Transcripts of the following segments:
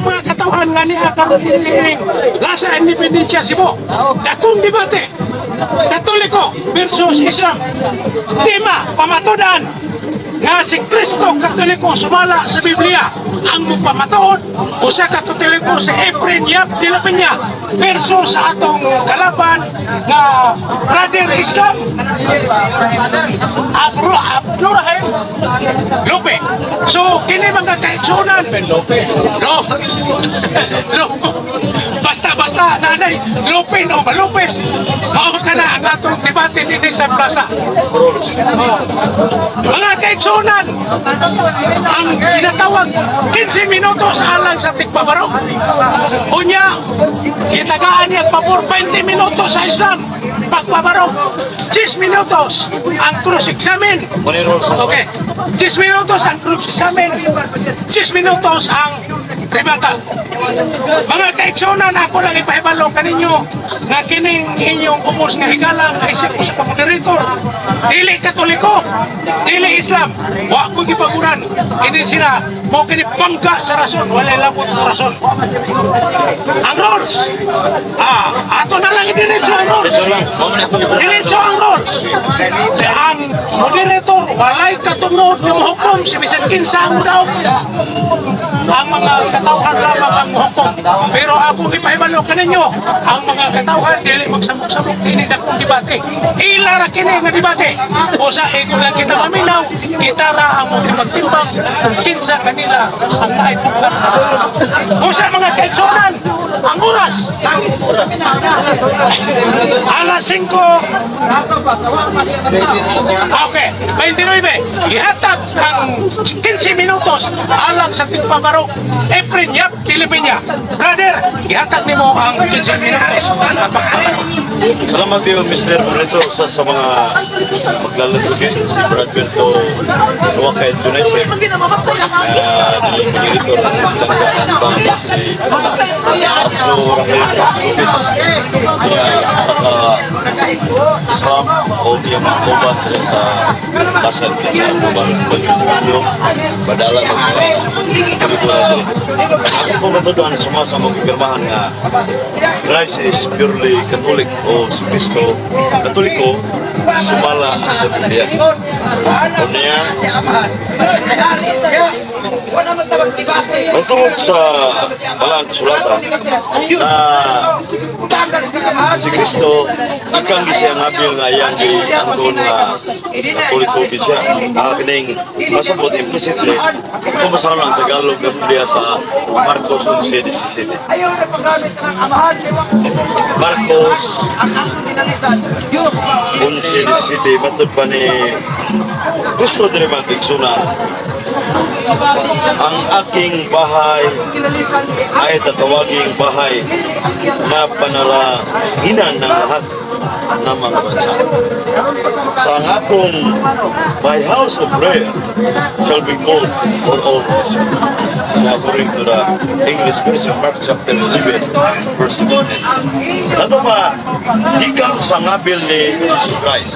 mga katauhan nga niya karon kining Lasa Independencia Cebu. Dakong debate. Katoliko versus Islam. Tema pamatudan nga si Kristo Katoliko sumala sa Biblia ang mupamatuod usa ka Katoliko si Efren Yap de la Peña versus sa atong kalaban nga Brother Islam Abdurrahim Lope. So kini mga kaigsunan no basta nanay Lope o Lopez mao kana ang atong debate dinhi sa plaza. Mga kaigsunan ang ginatawag 15 minutos alang sa tikpabarok. Unya gitagaan niya pabor 20 minutos sa Islam pagpabarok. 10 minutos ang cross-examine. Okay. 10 minutos ang cross-examine. 10 minutos ang rebuttal. Mga kaigsunan, ako lang ipahibalo kaninyo nga kining inyong umos nga higala nga isip ko sa moderator. Dili Katoliko, dili Islam. Wa ko gipaguran. Hindi sila mo kini bangga sa rason, wala labot sa rason. Ang rules. Ato na lang idiretso ang rules. Diretso ang rules. Ang moderator walay katunod ng hukom si bisan kinsa ang daw. Ang mga katauhan lamang ang hukom. Pero ako ipahibalo kaninyo, ang mga katauhan dili magsabog-sabog ini dakong debate. Ilara kini nga debate. Usa ego lang kita maminaw, kita ra ang magtimbang kinsa kanila ang naipuglan. Usa mga kaigsunan, ang oras. Alas 5. Okay, 29. Ihatag ang 15 minutos alang sa tigpabarok. Efren Yap de la Peña. Brother, ihatag nimo ang 15 minutos. Salamat kayo, Mr. Morito, sa mga maglalagay. Si Brad Berto Luwakay Tunaysay. Director ng Langgaan Bank, si Abdo Rahim Islam o dia makobat sa pasal sa Buban Pagkakyo badala ng ako po matuduhan semua sa mga pirmahan nga Christ is purely Catholic o si Kristo Katoliko sumala sa Biblia. Unya Matungkol sa balang kasulatan na si Kristo ikang siya ngabil nga yang gianggon nga Katoliko siya kining masabot implicitly kung masama ang Tagalog ng Biblia sa Marcos 11:17. Marcos 11:17 matod pa ni gusto din naman igsunan ang aking bahay ay tatawaging bahay na panalahinan ng lahat ng mga bansa. Sa akong my house of prayer shall be called for all nations. So according to the English version, Mark chapter 11, verse 17. Ato ba, ikang sa ngabil ni Jesus Christ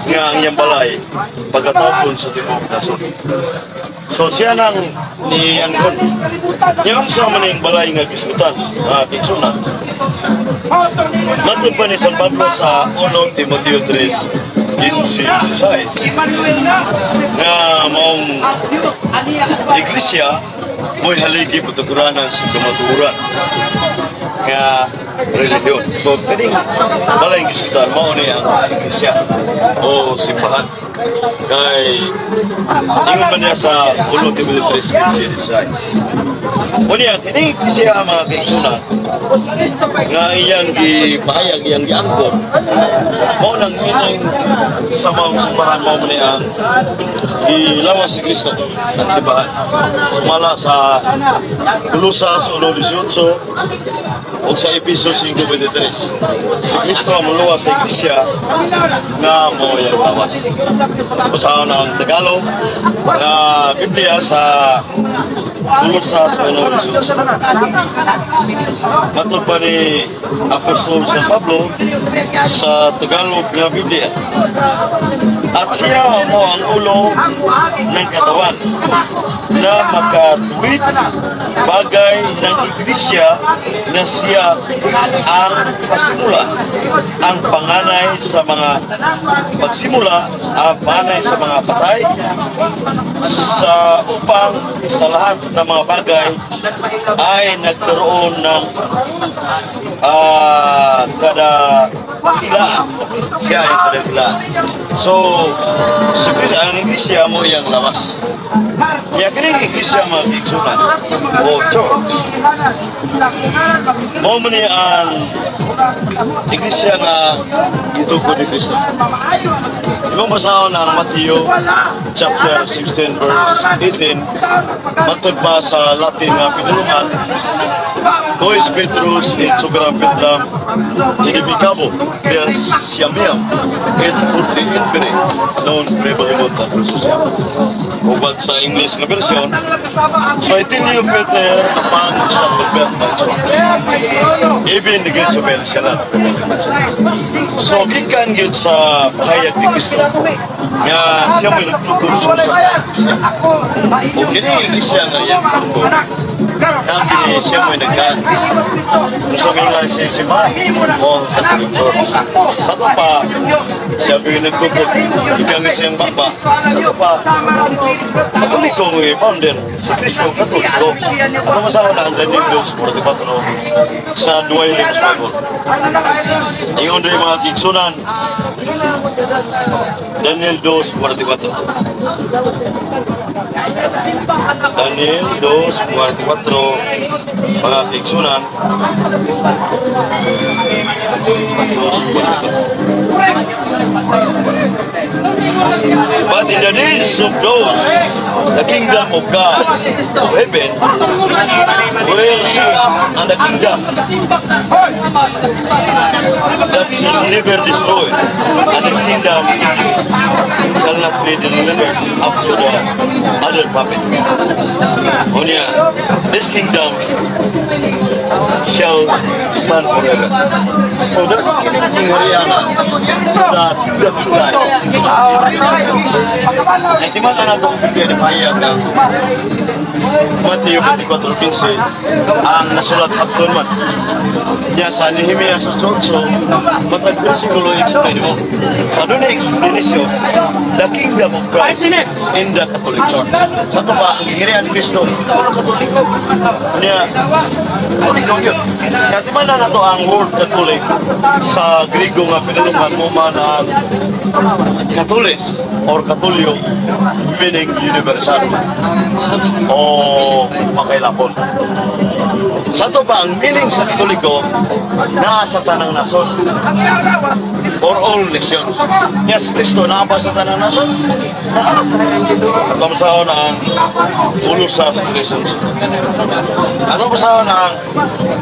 nga ang iyang balay pagkatapon sa timog nasod. So siya nang niangkon. Yung sa maning balay nga gisutan, kiksunan. Matod pa ni San Pablo sa 1 Timoteo 3:15-16 nga maong iglesia mo'y haligi patuturanan sa kamaturan nga religion. So kaning balay gisutan mao ni ang iglesia o simbahan kay ingon man niya sa 1 Timoteo 3:15-16. Unya kini siya mga kaigsunan nga iyang gipahayag iyang giangkon mao nang inang sa mga simbahan mao man ang gilawas si Kristo ang simbahan sumala sa Kolosas 1:18 o sa Efesos 5:23. Si Kristo ang muluwa sa iglesia nga mo yung lawas. Usahaw na ang Tagalog na Biblia sa Kolosas 1:18. Matod pa ni Apostol San Pablo sa Tagalog nga Biblia. At siya mo ang ulo ng katawan na makatuwid bagay ng iglesia na siya ang pasimula, ang panganay sa mga pagsimula, ang panganay sa mga patay, sa upang sa lahat ng mga bagay ay nagkaroon ng kadakilaan. Siya ay kadakilaan. So, siguro ang iglesia mo yung lawas. Ya kini iglesia mga igsunan o church. Mo man ang iglesia nga gitugon ni Kristo. Imong basahon ang Mateo chapter 16 verse 18 matod pa sa Latin nga pinulungan Hois Petrus et Soberan Petram inibigabo kaya siyamiyam et urti infere non prebalimota presusyam. Ubat sa English nga version, so itinyo Peter upon sa Robert Manchon. Even the gates of hell siya lang. So, gikan yun sa pahayag ni Kristo nga siya may nagtuturo sa siya. O kini iglesia nga yan nagtuturo. Kami siya may nagkaan. Kung sabi nga siya si Ma o Catholic Church. Sa ito pa, siya may nagtuturo. Ikaw nga siyang baba. Sa ito pa, Katoliko ng founder, si Kristo Katoliko. At ang masawa na ang Daniel 2:44 sa Duay Limos Bible. Ingon rin mga kigsunan, Daniel 2:44. Daniel 2:44 mga kigsunan. 2:44. But in the days of those, the kingdom of God of heaven will set up and the kingdom that shall never destroy, and his kingdom shall not be delivered up to the other puppet. Onya, this kingdom shall stand forever. So that King Haryana, so that the life. Di mana na itong bigyan ni Pahayag ng Mateo 24:15 ang nasulat sa Abdulman. Diya sa Nehemia sa 8, matag versikulo explain mo. Sa doon na explanation, the kingdom of Christ in the Catholic Church. Sa ito pa, ang hihirian ni Kristo, ikaw ang Katoliko. Niya, Katoliko yun. Kaya di mana na ito ang word Catholic sa Griego nga pinulungan mo man ang Katolis or Katolyo, meaning universal o makailapon. Sa ito pa, ang meaning sa Katoliko na sa tanang nason or all nations. Yes, Kristo na ba sa tanang nason? At ang masahon na ang Kolosas 3:11. At ang masahon na ang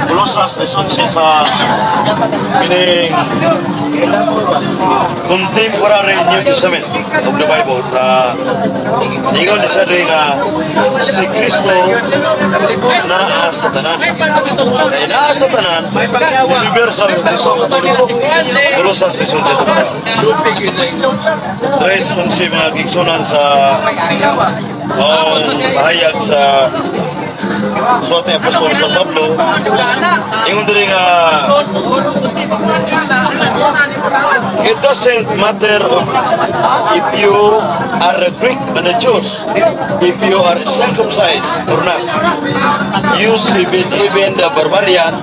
Kolosas 3:11 sa meaning contemporary New Testament of the Bible. Ingon sa rin nga si Kristo naa sa tanan. Kaya naa sa tanan, universal Kristo Katoliko. Kolosas 3:11. 3:11 mga kiksunan sa pahayag sa suwat ni Apostol San Pablo. Ingon din nga it doesn't matter if you are a Greek and a Jew, if you are circumcised or not. You even the barbarian.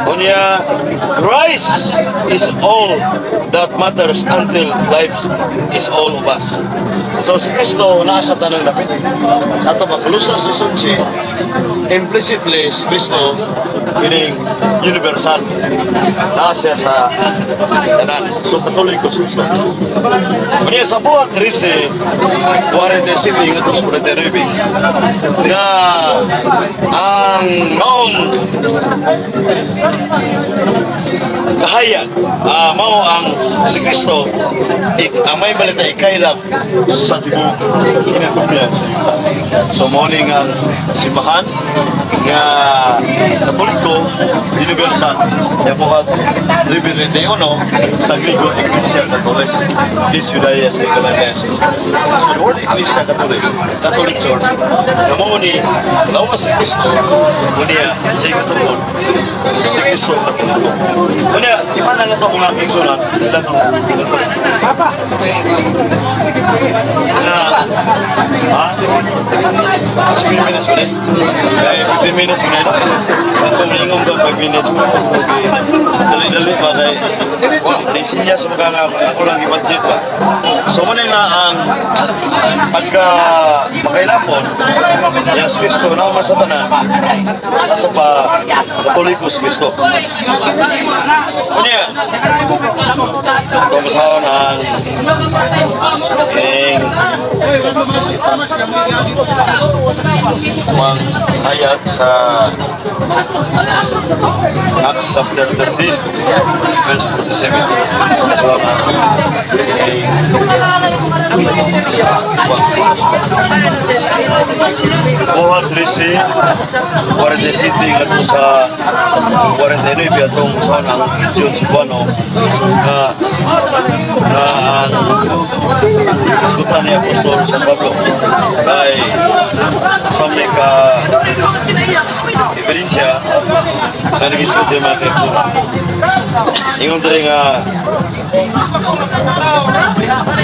Onya, Christ is all that matters until life is all of us. So si Kristo nasa tanang lapit. Sa ito pa, Kolosas 3:11, implicitly si Kristo meaning universal. Nasa sa tanan. So Katoliko si Kristo. Kanya sa buhat risi 47 ngatos 49 nga ang maong kahayag, mao ang si Kristo, ang may balita ikaylap sa tibok kinatubian sa yuta. So morning ang simbahan nga Katoliko universal epokat Liberi de Uno sa Grigo Iglesia Catholic is Judaías kay Galatenses. So the word Iglesia Catholic, Catholic Church, na mo ni lawas si Kristo, kunya si Katulog, si Kristo Katoliko. Kunya, di ba na ito mga kiksunan? Ilan ito? Papa, Na, ha? 15 minutes ko rin? Kaya 15 minutes ko rin. Kung ingong ka 5 minutes ko. Dali-dali pa kay nagsinya sa mga ako lang i-budget ba. So muna nga ang pagka makailapon, yes Kristo na umar sa tanan, ato pa Katolikos Kristo. Kunya, ito masahon ang mang hayag sa Acts chapter 13 verse 47. So Kuha 13 47 ngadto sa 49 atong sa ang John Cebuano na ang diskutan ni Apostol San Pablo kay samay ka ebidensya na nag-isot yung mga kaigsunan. Ingon diri nga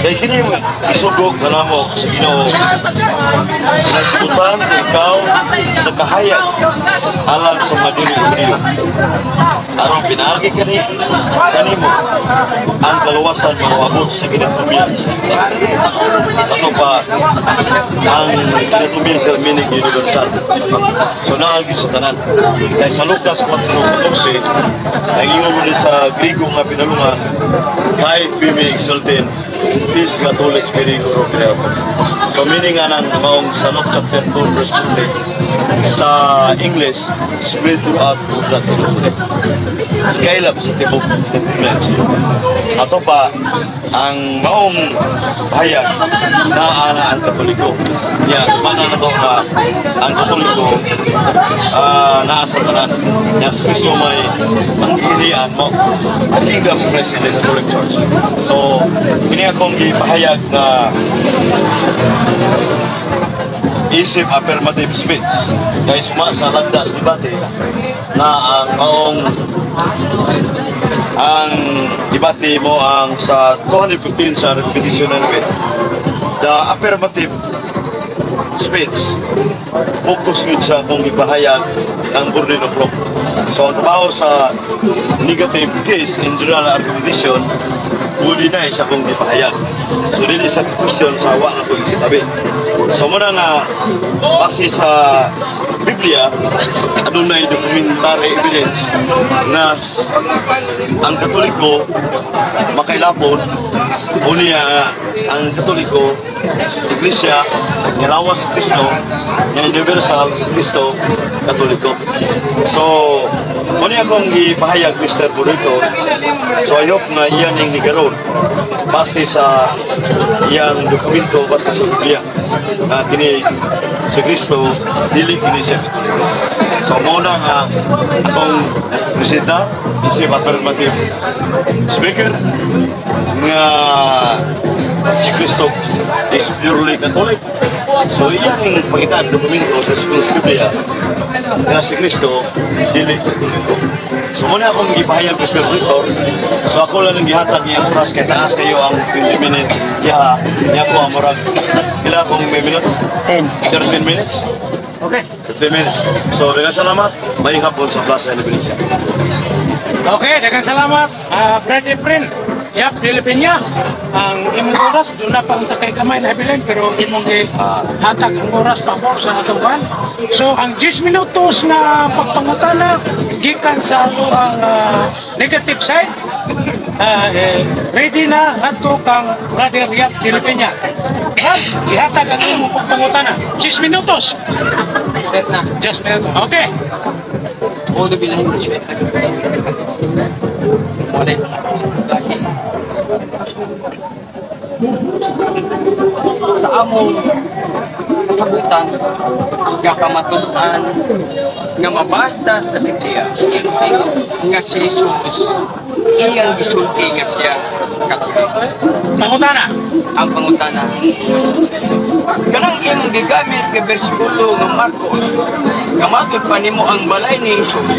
kay kini isugog na namo sa Ginoo nagtutan ikaw sa kahayag alang sa mga dili Hebreo aron pinaagi kanimo ang kaluwasan mawabot sa kinatubian ano pa ang kinatubian sa mining universal. So naagi sa tanan kay sa Lucas 4:14 nagingon mo din sa Grigo nga pinalungan kahit bimi exultin Fis Katolis Periguro Creator. So meaning nga ng maong sa Luke chapter 2 verse 20 sa English, spread throughout the Torah. Kailap sa tibok ng Iglesia. Ato pa, ang maong hayag na ana ang Katoliko. Yan, mana na to na ang Katoliko naa sa tanan. Yan, sa Kristo may manghirian mo. Kalinga mo President Catholic Church. So, ini akong ipahayag na isip affirmative speech kaya suma sa lagdas debate na ang maong ang debate mo ang sa 215 sa repetition ng the affirmative speech focus with sa kung ipahayag ng burden of law. So ang trabaho sa negative case in general argumentation uli na siya kung ipahayag. So dili sa question sa awa na kung itabi. So muna nga base sa Biblia adunay documentary evidence na ang Katoliko makailapon unya ang Katoliko Iglesia nilawas sa Kristo nga universal sa Kristo Katoliko. So muna akong ipahayag Mr. Burrito. So I hope na iyan yung nigaroon base sa iyang dokumento base sa Biblia na kini si Kristo dili kini siya Katoliko. So muna nga akong presenta isip affirmative speaker nga si Kristo is purely Catholic. So iyan yung pangitaan dokumento sa Biblia nga si Kristo dili Katoliko. So muna akong ipahayag Mr. Burrito. So ako lang ang gihatag niya oras kay taas kayo ang 20 minutes. Niya po ang murag. Kila akong may minute? 13 minutes? okay. 13 minutes. So dengan salamat. Maying hapon sa Plaza Independencia. Okay, daghang salamat, friend and friend. Yap, Pilipina. Ang imong oras, doon na pang kay kamay na bilin, pero imong hatag ang oras pabor sa atong ban. So, ang 10 minutos na pagpangutana, gikan sa ato ang negative side, ready na ato kang Brother Yap, Pilipina. Yap, ihatag ang imong pagpangutana. 10 minutos. Set na. 10 minutos. Okay. All the bilang English. Mode. Lagi. Sa among kasabutan, nga kamatuan, nga mabasa sa Biblia, nga si Jesus, iyang gisulti nga siya Katoliko. Pangutana. Ang pangutana. Kanang imong gigamit nga bersikulo ng Marcos, nga matod pa nimo ang balay ni Jesus.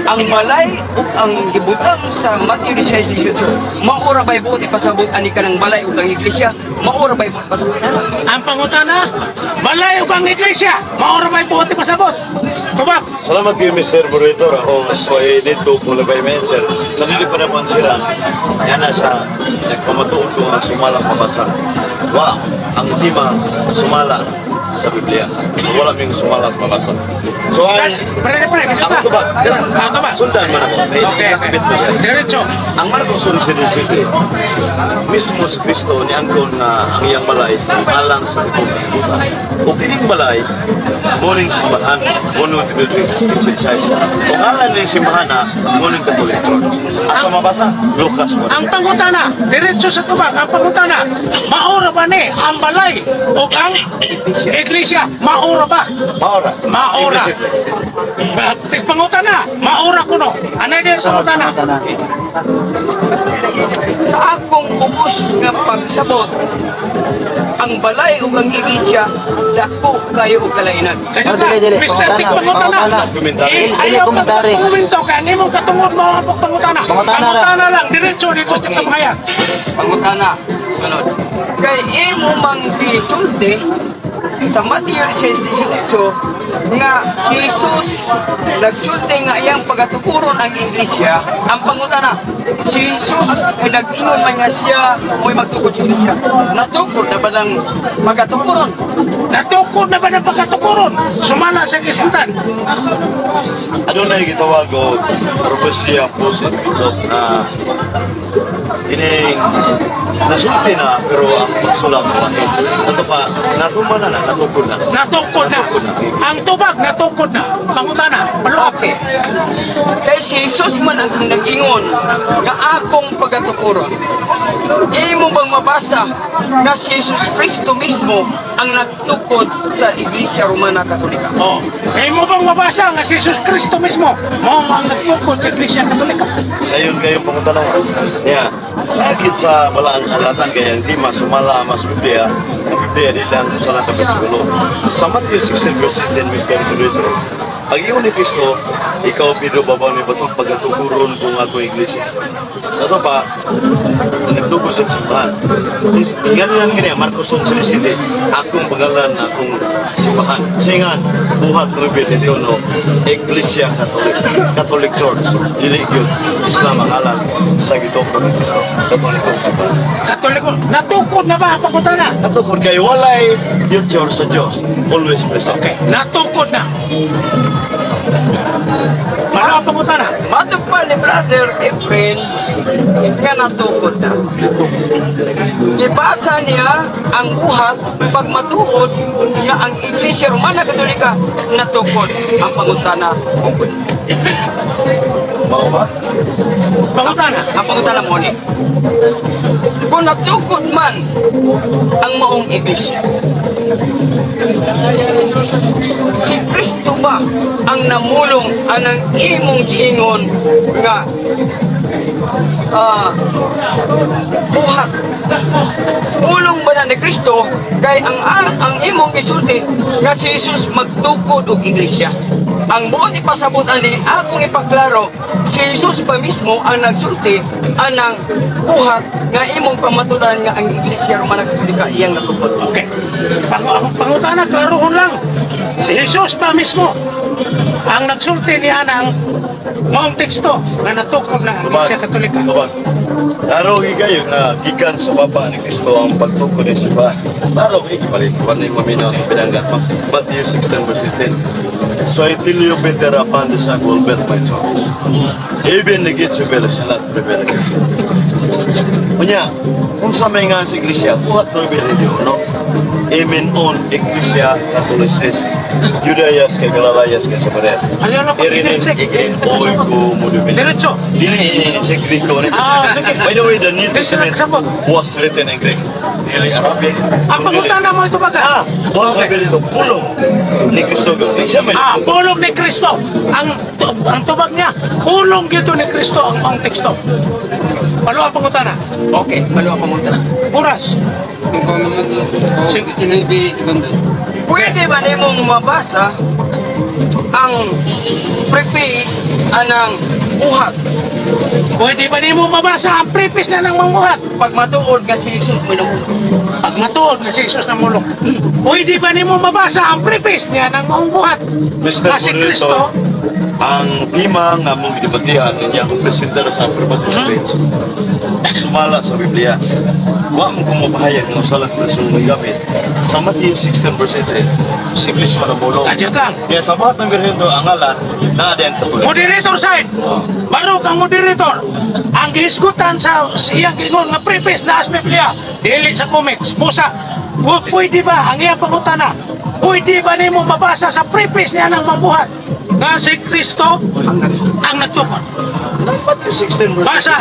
Ang balay ug ang gibutang sa Matthew 16:18, maura bay buot ipasabot ani kanang balay ug ang iglesia, maura bay buot pasabot. Ang pangutana, malayo kang iglesia, maura may buhat pasabot. Tubak. Salamat kayo, Mr. Burrito. Ako ay dito kung labay mention. Sanili pa naman sila. Yan na sa nagpamatuod ko ang sumalang mabasa. Wa, ang lima sumala sa Biblia. Wala ming sumala at mabasa. So, ang... Pre, kasi Ako ba? Ako ba? Sundan man ako. Okay. Diretso. Ang Marcos 11:17, mismo si Kristo ni angkon na ang iyang balay alang sa ipagkakita. O kining balay, morning simbahan, morning tibildring, exercise. O alang ng simbahan na, morning Catholic Church. Asa mabasa? Lucas 1. Ang pangutana, diretso sa tubak, ang pangutana, maura ba ni ang balay o ang iglesia? Maura ba? Maora. Maura. Pangutana, maura kuno. Ano din pangutana? Sa akong ubos nga pagsabot, ang balay ug ang iglesia dako kayo og kalainan. Kasi dili. Mr. Tik pangutana. Ayaw ka komento ka, ang imong katungod mo ang pangutana. Pangutana lang, diretso dito sa kabahayan. Pangutana, sunod. Kay imo mang gisulti sa Matthew 16:18 nga si Jesus nagsulti nga iyang pagatukuron ang iglesia. Ang pangutana, si Jesus ay nag-ingon man nga siya mo'y magtukod sa iglesia. Natukod na ba ng magatukuron? Natukod na ba ng pagkatukuron? Sumala sa kisundan. Ano na yung gitawag o propesya po sa ito na ining nasulti na pero ang pagsulat pa ito pa natumba na natukod na. Natukod na. Ang tubag, natukod na. Pangutana, maluwag. Okay. Kay si Jesus man ang nag-ingon nga akong pagatukuron. Imo bang mabasa na si Jesus Kristo mismo ang nagtukod sa Iglesia Romana Katolika? Oh, eh mo bang mabasa nga si Jesus Kristo mismo mo ang nagtukod sa Iglesia Katolika? Sa yun kayo pangutanong. Yeah. Lagit sa balaan sulatan kaya hindi masumala mas Biblia. Ang Biblia di lang salat ang bersikulo. Sa Matthew 16:10, Mr. Burrito, ang iyo ni Kristo, ikaw Pedro babaw ni batong pagatukuron kung ako iglesia. Sa ito pa, nagtuko sa simbahan. Ingat lang ganyan, Marcos 11:17, akong pangalan, akong simbahan. Singan, buhat rebel ni Diono, Iglesia Catholic, Catholic Church, religion, Islam ang alam sa gitoko ni Kristo. Katolikong simbahan. Katoliko, natukod na ba ang pangutana? Katukod kayo, walay future sa Diyos. Always present. Okay, natukod na. Ano ang pangutana? Matupad ni Brother Efren nga natukod na. Ibasa niya ang buhat pag matuod nga ang Iglesia Romana Katolika natukod. Ang pangutana ugod. Mao ba? Pangutana. Ang pangutana mo ni. Kung natukod man ang maong Iglesia, si Kristo ba ang namulong anang imong giingon nga buhat ulong ba na ni Kristo kay ang imong gisulti nga si Jesus magtukod og iglesia? Ang buot ipasabot ani akong ipaklaro, si Jesus pa mismo ang nagsulti anang buhat nga imong pamatudan nga ang Iglesia Romana Katolika iyang natukod. Okay. Pangutana, klarohon lang. Si Jesus pa mismo ang nagsulti niya ng maong teksto na natukob na ang Iglesia Katolika. Tubag. Laro kayo na gikan sa baba ni Kristo ang pagtuko ni Siba. Laro ikibalik ko ni maminaw ng pinanggat. Matthew 16 verse 10. So I tell you better upon the Son will bear my choice. Even the gates of hell shall not prevail against him. Kunya, kung sa may nga sa Iglesia, buhat no ibigay no? Amen on Iglesia Katolistes. Judayas kay Galalayas kay Samares. Ano na pag Irinin, ikirin, oy ko, mudubin. Diretso. Dili sa Griko. Sige. By the way, the New Testament Sabot. was written in Greek. Dili Arabic. Ang pangutana mo ito baga? Buwan ka ito, pulong ni Kristo. Pulong ni Kristo. Ang tubag niya, pulong gito ni Kristo ang teksto. Ano ang pangutana? Okay, malo ako muna. Oras. Pwede ba nimong mabasa ang preface anang buhat Pwede ba di mo mabasa ang preface na ng mangmuhat? pag matuod nga si Jesus minumulong? Pag matuod na si Jesus ng mulong. Pwede ba di mo mabasa ang preface niya ng mangmuhat? Mr. Na si Kristo, ang tema nga mong dibatihan niya ang presentar sa affirmative speech. Sumala sa Biblia. Wa mo kung mapahayag ng salat na sulong gamit. Sa Matthew 16 verse 8, si Kristo na bulong. adyan lang. Kaya sa buhat ng birhento ang ngalan na din katulad. Moderator side. Baro kang moderator. Ang gihisgutan sa iyang gingon nga preface na as Biblia. Dili sa comics. Busa. Pwede ba ang iyang pangutana? Pwede ba nimo mabasa sa preface niya ng mabuhat? Nga si Kristo ang nagtukod. Matthew 16 verse 8. Basa.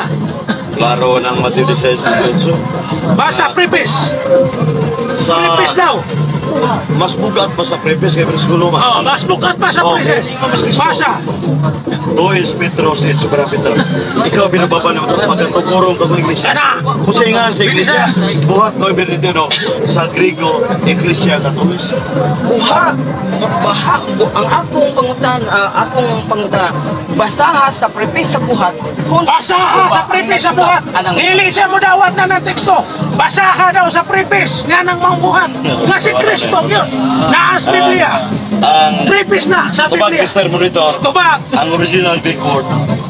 Klaro ng Matthew 16 verse 8. Basa preface. Sa Preface daw. mas bugat pa sa preface kay Priskulo Oh, mas bukat pa sa preface. Basa. Luis Petros et Supera Petro. Ikaw binababa na magkatukurong ka ng iglesia. Kana. Kung sa ingan sa iglesia, buhat no ibinitino sa Grigo, Iglesia Katolis. Buhat! Baha! Ang akong pangutan, basaha sa preface sa buhat. Kung Basaha sa preface sa buhat. Dili siya mo dawat na ng teksto. Basaha daw sa preface nga ng mangbuhat. Nga si Kristo yun. Naas Biblia. Ang Preface na sa tubag Biblia. Mr. Monitor, Tubag. ang original Greek word,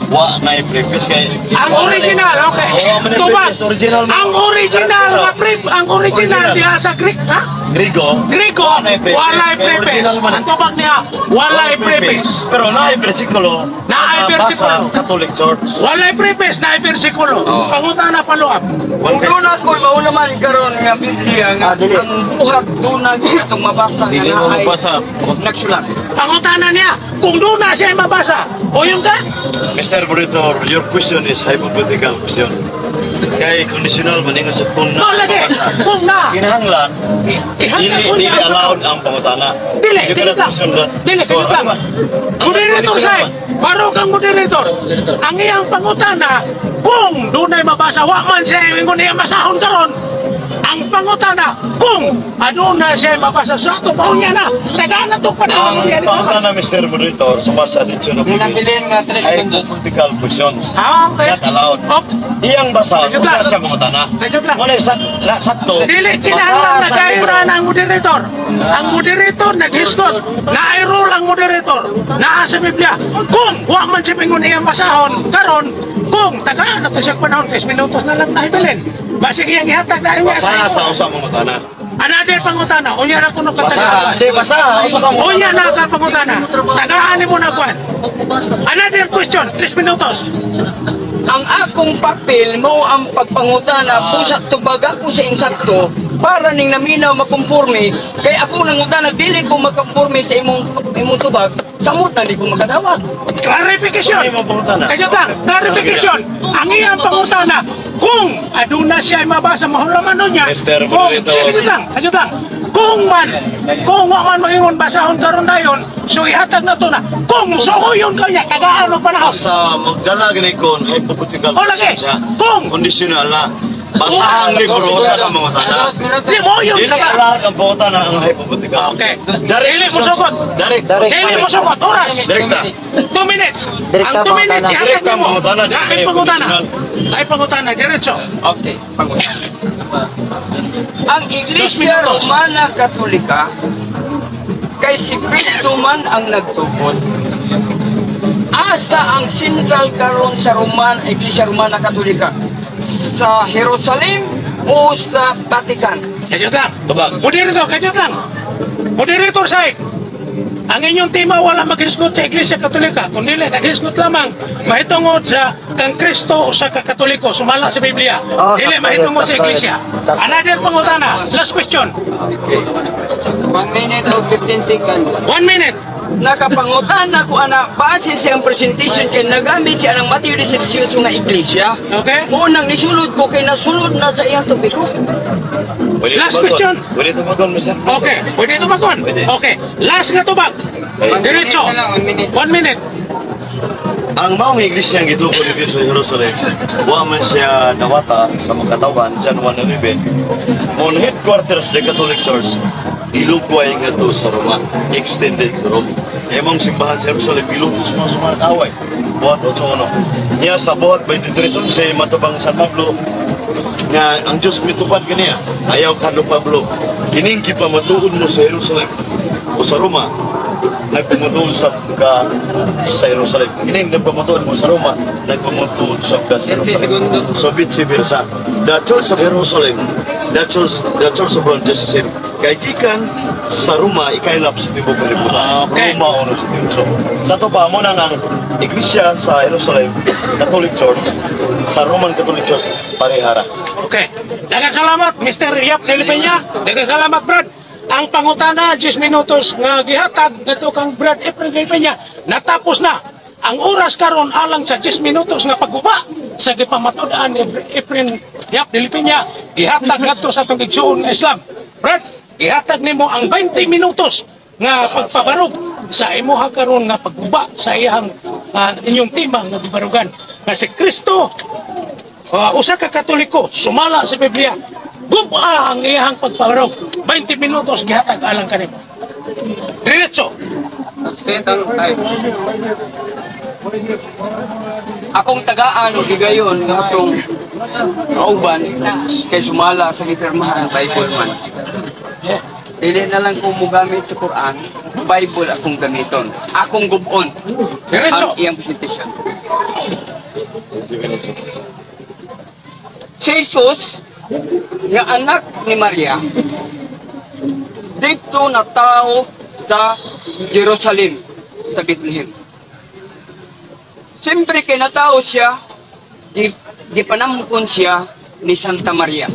wa na i-preface kay Ang original, okay. Tubag. Ang original nga ang original diha sa Greek, ha? Grigo, Grigo, walay preface. Ang tubag niya, walay preface. Pero na versikulo, Na ay bersikulo. Catholic Church. Walay preface na versikulo. Oh. Pangutan na paluap. kung doon ako maulaman karon nga Biblia nga ang buhat doon na itong mabasa Dili nga mo na ay magbasa. nagsulat. Pangutanan niya, kung doon na siya mabasa, o yung ka? Mr. Monitor, your question is hypothetical question. Kay conditional maningon sa tun No, lagi. Kung na. Kinahanglan, Ihanglan ko dili niya. allowed ang pangutana. Dili, You dili cannot lang. question that. Dili, So, dili lang. ano ba? Ang Moderator conditional sa'yo. man. Baro kang moderator. Ang iyang pangutana, kung doon ay mabasa, wa man siya yung niya masahon karon. Ang pangutana, kung ano na siya mabasa sa ato, paun niya na. Tagana to pa Ang na. pangutana, Mr. Monitor, sumasa dito na Pinabilin nga ay hypothetical questions. Ah, okay. Not allowed. Op. Iyang basa, Medyo kung lang. saan siya pangutana. Medyo lang. Muna sakto. Dili, kinahanglan na kaira ng moderator. Ang moderator nag-hisgot. Na-enroll ang moderator. Naa sa Biblia. Kung huwag man siya pingun iyang basahon, karon, kung taga na to siya panahon, 10 minutos na lang nahibilin. Basig iyang ihatag na niya Basa sa sa usang pangutana. Another pangutana. Unya na kuno Basa, katagalan. hindi basa. Usa ka mo. Unya na ka pangutana. Tagaan ni mo na kwan. Another question, 3 minutos. ang akong papel mo ang pagpangutana pusa tubag ako sa insakto para ning naminaw makonforme kay ako nangutana dili ko makonforme sa imong tubag samot na di ko magadawat. Clarification. Ano yung pangutana? Kaya lang, clarification. Ang iyang pangutana, kung aduna siya ay mabasa, mahulaman nun niya. Mr. Kung, Moderator. kaya lang, kung wa man maingon basahon karon dayon, so ihatag na to na. Kung suhuyon ka niya, kagaano pa na. Basta magdala gani kon hypothetical O lagi, siya. kung Conditional na. Basa ang libro sa ka pangutana. di mo yun Dili ka. allowed ang pangutana ang hypothetical. Okay. Dili mo sugot. Direct. Dili mo sugot. Oras. Direkta. 2 minutes. Direkta Ang 2 minutes, pangutana. ihatag Direkta mo. pangutana, di Ay kayo pangutana. conditional. Ay pangutana, diretso. Okay, pangutana. Ang Iglesia Dos minutos. Romana Katolika kay si Kristo man ang nagtupod. Asa ang sentral karon sa Iglesia Romana Katolika? Sa Jerusalem o sa Vatican? Kajot lang. Tubag. Moderator, kajot lang. Moderator, say. Ang inyong tema wala mag-hisgot sa Iglesia Katolika, kundi nag-hisgot lamang mahitungod sa kang Kristo o sa Katoliko, sumala sa Biblia. Dili mahitungod sa Iglesia. Another pangutana. Last question. Okay. 1 minute o 15 seconds. 1 minute. Nakapangutan ako ana base sa ang presentation kay nagamit siya ng Matthew 18 nga iglesia. Okay? Unang nisulod ko kay nasulod na sa iyang tubiro. Last question. Pwede tumagon, Mr. Okay. Pwede tumagon? Pwede. Okay. Last nga tubag. Diretso. 1 minute. Ang maong iglesia ang gitubo dito sa Jerusalem, wa man siya nawata sa makatawan, John 1:11. Mon headquarters ng Catholic Church, ilugway nga to sa Roma, extended to Rome. Emong simbahan sa Jerusalem, ilugos mo sa mga kaway. Buhat o sa uno. Niya sa buhat 23:11, matubang San Pablo, nga ang Diyos mitupad kaniya, ayaw ka Pablo. Kining kipamatuod mo sa Jerusalem o sa Roma, nagpamatuod sa Jerusalem. Kining nagpamatuod mo sa Roma, nagpamatuod sa Jerusalem. So vice versa. The Church of Jerusalem, the Church of Rome, just the same. Kay gikan sa Roma, ikailap sa tibok kalibutan. Okay. Roma o sa tibok. So, sa to pa mo nang ang iglesia sa Jerusalem, Catholic Church, sa Roman Catholic Church, parehara. Okay. Daghang salamat, Mr. Yap Nelipeña. Daghang salamat, Brad. Ang pangutana, 10 minutos nga gihatag dito kang Brad April Nelipeña. Natapos na. Ang oras karon alang sa 10 minutos nga pagguba sa gipamatud-an ni April Yap Nelipeña. Gihatag ngadto sa atong igsuon nga Islam. Brad, gihatag nimo ang 20 minutos nga pagpabarog sa imuha karon nga pagguba sa iyang inyong tema nga gibarugan. Nga si Kristo usa ka Katoliko, sumala sa Biblia. Guba ang iyang pagpabarog. 20 minutos gihatag alang kanimo. Diretso. Akong tagaan o sigayon ng atong kauban kay sumala sa gipirmahan ng Bible man. Dili na lang kung mugamit sa Quran, Bible akong gamiton. Akong gubon Diretso. ang iyang presentation. Si Jesus, nga anak ni Maria, dito na tao sa Jerusalem, sa Bethlehem. Siyempre kay natao siya, gipanamukon siya ni Santa Maria.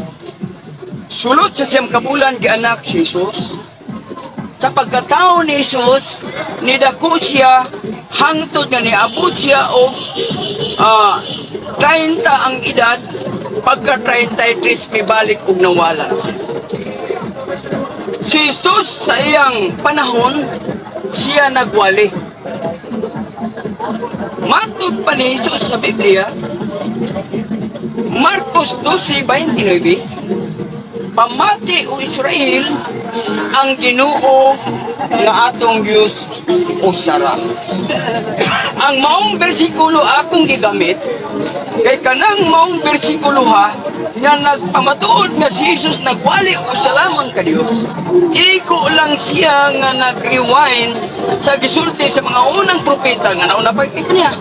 Sulod sa siyang kabulan gianak si Jesus. Sa pagkatao ni Jesus, nidako siya hangtod nga niabot siya og 30 ang edad, pagka 33 mibalik og nawala siya. Si Jesus sa iyang panahon, siya nagwali. Matod pa ni Jesus sa Biblia, Marcos 12:29, pamati o Israel ang Ginoo nga atong Dios usara. Ang maong bersikulo akong gigamit kay kanang maong bersikulo ha nga nagpamatuod nga si Jesus nagwali o salaman ka Dios. Iko lang siya nga nag-rewind sa gisulti sa mga unang propeta nga nauna pagkik niya.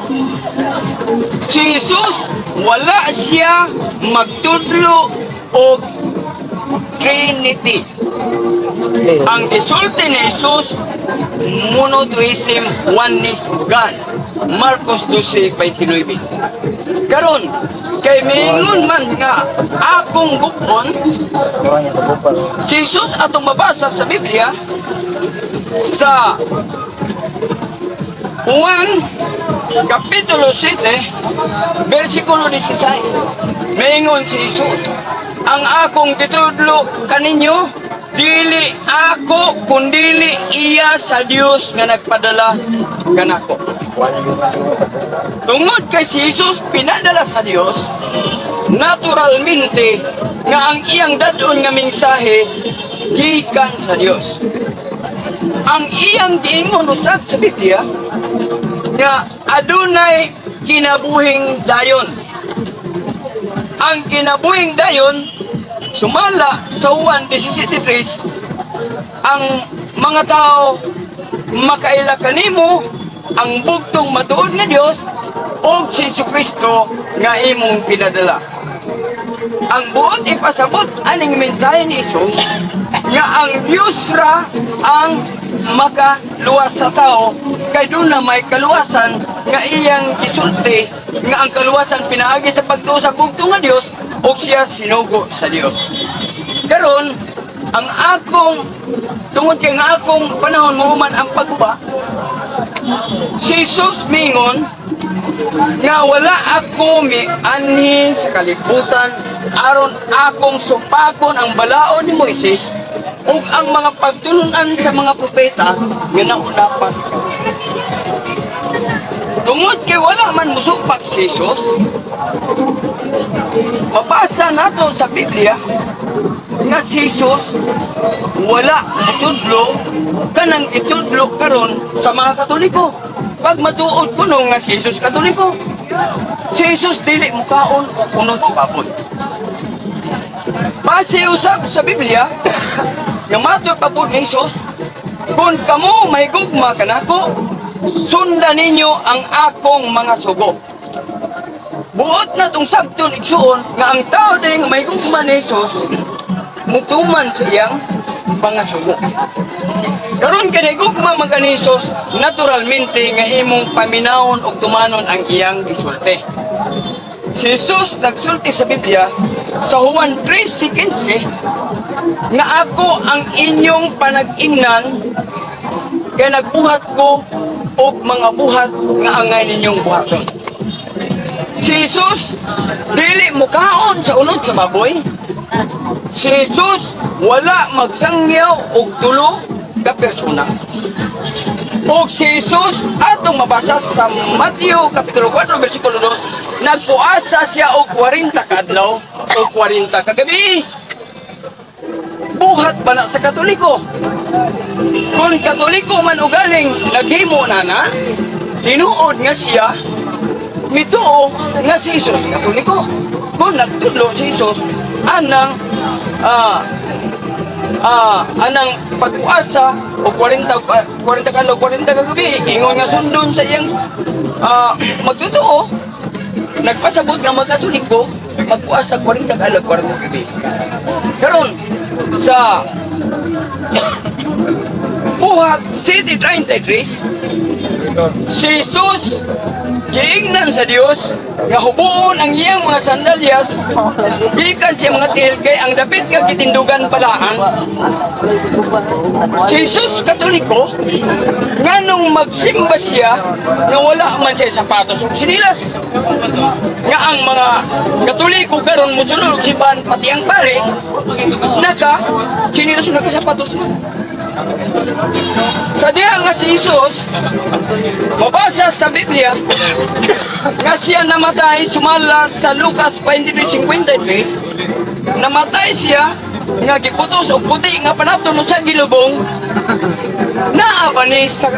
Si Jesus wala siya magtudlo o Trinity. Ang gisulti ni Jesus, monotheism, oneness of God. Marcos 12:29. Karon, kay mingon man nga akong gupon, si Jesus atong mabasa sa Biblia sa Juan Kapitulo 7, versikulo 16. Mingon si Jesus, ang akong gitudlo kaninyo, dili ako kundili iya sa Dios nga nagpadala kanako. Tungod kay si Jesus pinadala sa Dios, naturalmente nga ang iyang dadon nga mensahe gikan sa Dios. Ang iyang giingon usab sa Biblia nga adunay kinabuhing dayon. Ang kinabuhing dayon sumala sa Juan 17:3, ang mga tao makaila kanimo ang bugtong matuod nga Dios o si Jesucristo nga imong pinadala. Ang buot ipasabot aning mensahe ni Jesus nga ang Dios ra ang makaluwas sa tao kay doon na may kaluwasan nga iyang gisulti nga ang kaluwasan pinaagi sa pagtuo sa bugtong nga Dios o siya sinugo sa Dios. Karon ang akong tungod kay nga akong panahon mahuman ang pagba, si Jesus mingon nga wala ako mianhi sa kalibutan aron akong supakon ang balaod ni Moises ug ang mga pagtulunan sa mga propeta nga naulapan. Tungod kay wala man musupak si Jesus, mabasa nato sa Biblia nga si Jesus wala itudlo kanang itudlo karon sa mga Katoliko. Pag matuod kuno nga si Jesus Katoliko, si Jesus dili mukaon o kunot sa baboy. Base usab sa Biblia nga matud pa po ni Jesus, kung kamo may gugma kanako, sundan ninyo ang akong mga sugo. Buot na tong sabton igsuon nga ang tao din may gugma ni Jesus mutuman sa iyang mga sugo. Karon kay gugma man ka ni Jesus, naturalmente nga imong paminawon og tumanon ang iyang gisulti. Si Jesus nagsulti sa Biblia sa Juan 3:15 nga ako ang inyong panag-ingnan kaya nagbuhat ko og mga buhat nga angay ninyong buhaton. Si Jesus dili mukaon sa unod sa baboy. Si Jesus wala magsangyaw og tulo ka persona. Og si Jesus atong mabasa sa Mateo kapitulo 4 bersikulo 2, nagpuasa siya og 40 ka adlaw o 40 ka gabi. Buhat ba na sa Katoliko? Kung Katoliko man ugaling naghimo na, tinuod nga siya, mituo nga si Jesus Katoliko. Kung nagtudlo si Jesus, anang pagpuasa o 40 ka adlaw, 40 ka gabi, ingon nga sundon sa iyang magtutuo, nagpasabot nga mag-Katoliko, magpuasa 40 ka adlaw, 40 ka gabi. Karon sa Buhat City 33, si Jesus giingnan sa Dios nga hubuon ang iyang mga sandalyas gikan sa mga tiil kay ang dapit nga gitindugan palaan. Si Jesus Katoliko nganong magsimba siya nga wala man siya sapatos ug sinilas. Nga ang mga Katoliko karon mosunod og simbahan pati ang pare naka sinilas ug naka sapatos. Sa diha nga si Jesus, mabasa sa Biblia nga siya namatay sumala sa Lucas 23:53, namatay siya nga giputos og puti nga panapton sa gilubong naa ba ni sa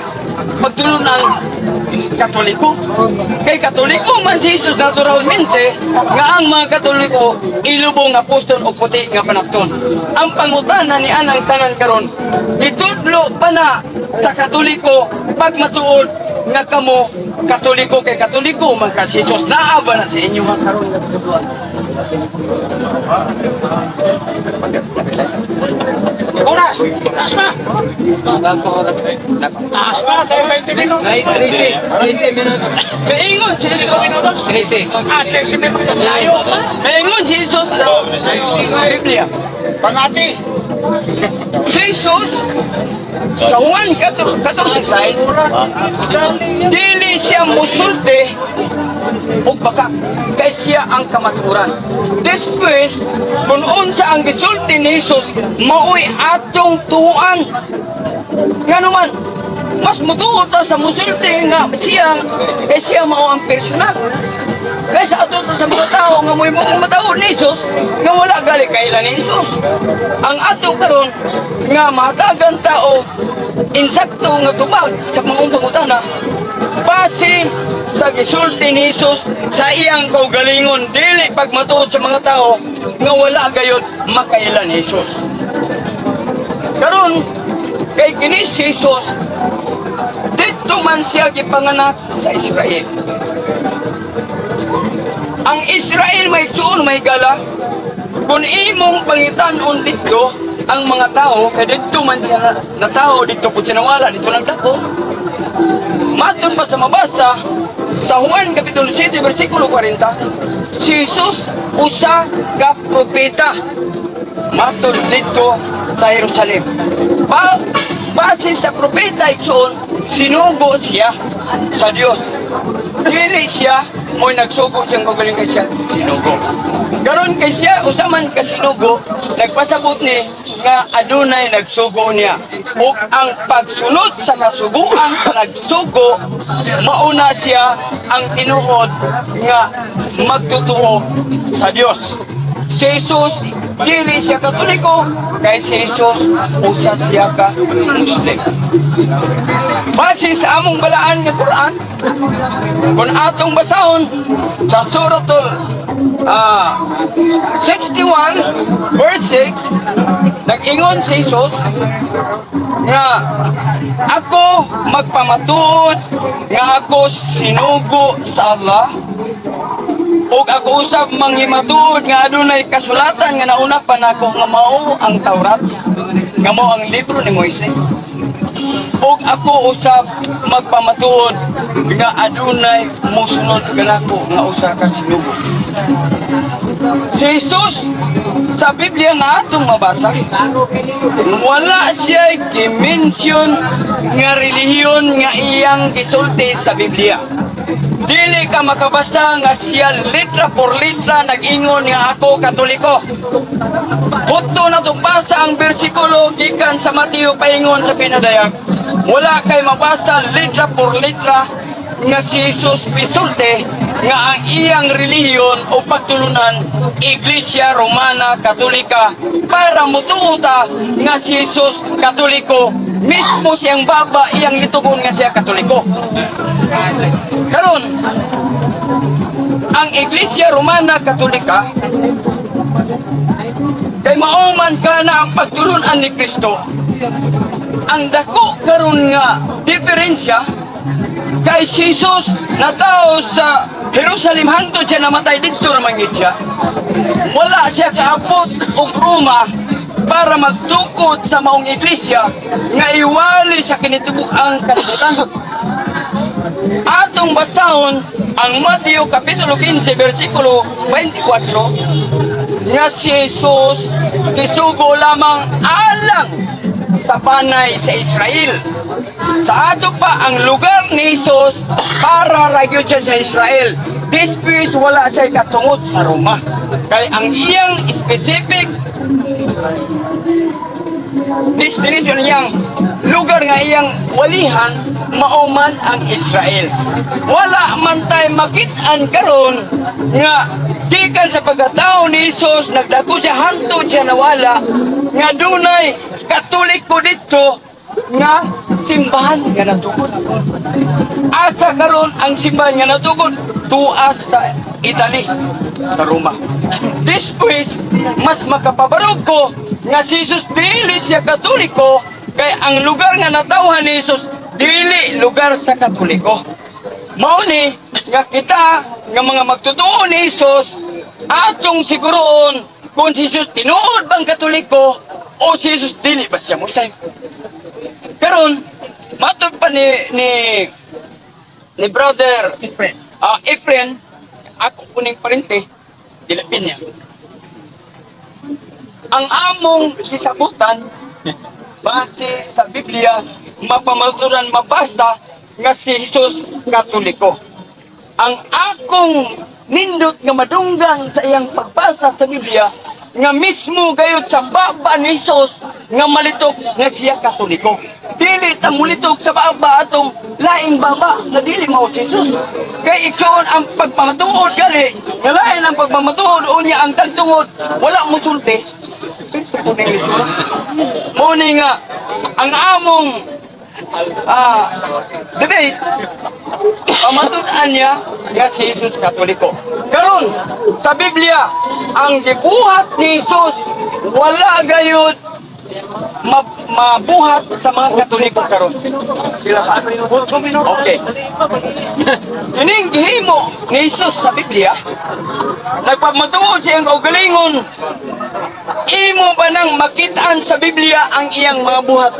pagtulon ng Katoliko. Kay Katoliko man si Jesus naturalmente nga ang mga Katoliko ilubong apostol og puti nga panapton. Ang pangutana ni anang tanan karon, itudlo pa na sa Katoliko pag matuod nga kamo Katoliko kay Katoliko man ka si Jesus naa ba na sa inyo mga karon nga tudloan? Oras! Taas pa! Taas pa! 20 minutos! 13 minutos. Maingon si Jesus. 13. 13 minutos! Layo! Maingon si Jesus sa Biblia. Pangati! Si Jesus sa Juan 14:6, dili siya musulti o baka kay siya ang kamaturan. Después, kung unsa ang gisulti ni Jesus, mao'y atong tuhuan. Nga naman, mas mutuo ta sa musulti nga siya, kay siya mao ang personal. Kaysa ato sa mga tao nga mo'y matao ni Jesus, nga wala gali kailan ni Jesus. Ang ato karon nga mahatagan tao insakto nga tubag sa mga pangutana base sa gisulti ni Jesus sa iyang kaugalingon, dili pagmatuod sa mga tao nga wala gayud makailan ni Jesus. Karon kay kini si Jesus dito man siya gipanganak sa Israel. Ang Israel may suon may gala. Kung imong pangitan-on dito, ang mga tao, kaya dito man siya na tao, dito po siya nawala, dito nagdako. Matun pa sa mabasa, sa Juan Kapitulo 7, versikulo 40, si Jesus usa ka propeta. Matun dito sa Jerusalem. Base sa propeta ito, sinugo siya sa Diyos. Dili siya mo'y nagsugo siyang magaling kay siya sinugo. Karon kay siya usaman ka sinugo, nagpasabot ni nga adunay nagsugo niya. Ug ang pagsunod sa kasuguan sa nagsugo, mauna siya ang tinuod nga magtutuo sa Dios. Si Jesus dili siya Katoliko, kay si Jesus usa siya ka Muslim. Base sa among balaan nga Quran, kung atong basahon sa suratul 61 verse 6, nag-ingon si Jesus nga ako magpamatuod nga ako sinugo sa Allah, ug ako usab manghimatuod nga adunay kasulatan nga nauna pa nako nga mao ang Taurat, nga mao ang libro ni Moises. Ug ako usab magpamatuod nga adunay mosunod kanako nga usa ka sinugo. Si Jesus sa Biblia nga atong mabasa, wala siya gimension nga relihiyon nga iyang gisulti sa Biblia. Dili ka makabasa nga siya litra por litra nag-ingon nga ako Katoliko. Hutdo na basa ang bersikulo gikan sa Mateo paingon sa pinadayag. Wala kay mabasa litra por litra nga si Jesus bisulti nga ang iyang relihiyon o pagtulunan Iglesia Romana Katolika para mutuuta nga si Jesus Katoliko, mismo siyang baba iyang litugon nga siya Katoliko. Karon ang Iglesia Romana Katolika kay mauman ka na ang pagtulunan ni Kristo. Ang dako karon nga diferensya kay Jesus na tao sa Jerusalem hangtod siya namatay dito naman siya. Wala siya kaabot og Roma para magtukod sa maong iglesia nga iwali sa kinitibuk-ang kalibutan. Atong basahon ang Mateo Kapitulo 15 versikulo 24 nga si Jesus gisugo lamang alang sa panay sa Israel. Sa ato pa ang lugar ni Jesus para ragyo siya sa Israel. This place wala siya katungod sa Roma. Kaya ang iyang specific destination niyang lugar nga iyang walihan mauman ang Israel. Wala man tay makit-an karon nga gikan sa pagkatao ni Jesus nagdako siya hangtod siya nawala nga dunay Katoliko dito nga simbahan nga natugod. Asa karon ang simbahan nga natugod tuas sa Italy, sa Roma. This place mas makapabarog ko nga si Jesus dili siya Katoliko kay ang lugar nga natawhan ni Jesus dili lugar sa Katoliko. Mao ni nga kita nga mga magtutuo ni Jesus atong siguroon kung si Jesus tinuod bang Katoliko o si Jesus dili ba siya Muslim. Karon matod pa ni brother Efren, ako kuning parente dilapin niya. Ang among gisabutan base sa Biblia mapamaturan mabasa nga si Jesus Katoliko. Ang akong nindot nga madunggan sa iyang pagbasa sa Biblia nga mismo gayud sa baba ni Jesus nga malitok nga siya Katoliko. Dili ta mulitok sa baba atong laing baba na dili mao si Jesus. Kay ikson ang pagpamatuod gali nga lain ang pagpamatuod unya ang tagtungod wala mo sulti. Muni nga ang among debate pamatudan niya nga si Jesus Katoliko. Karon sa Biblia ang gibuhat ni Jesus wala gayud mabuhat sa mga Katoliko karon. Sila pa 8 minuto. Okay. Ining gihimo ni Jesus sa Biblia, nagpamatuod siyang kaugalingon. Imo ba nang makitaan sa Biblia ang iyang mga buhat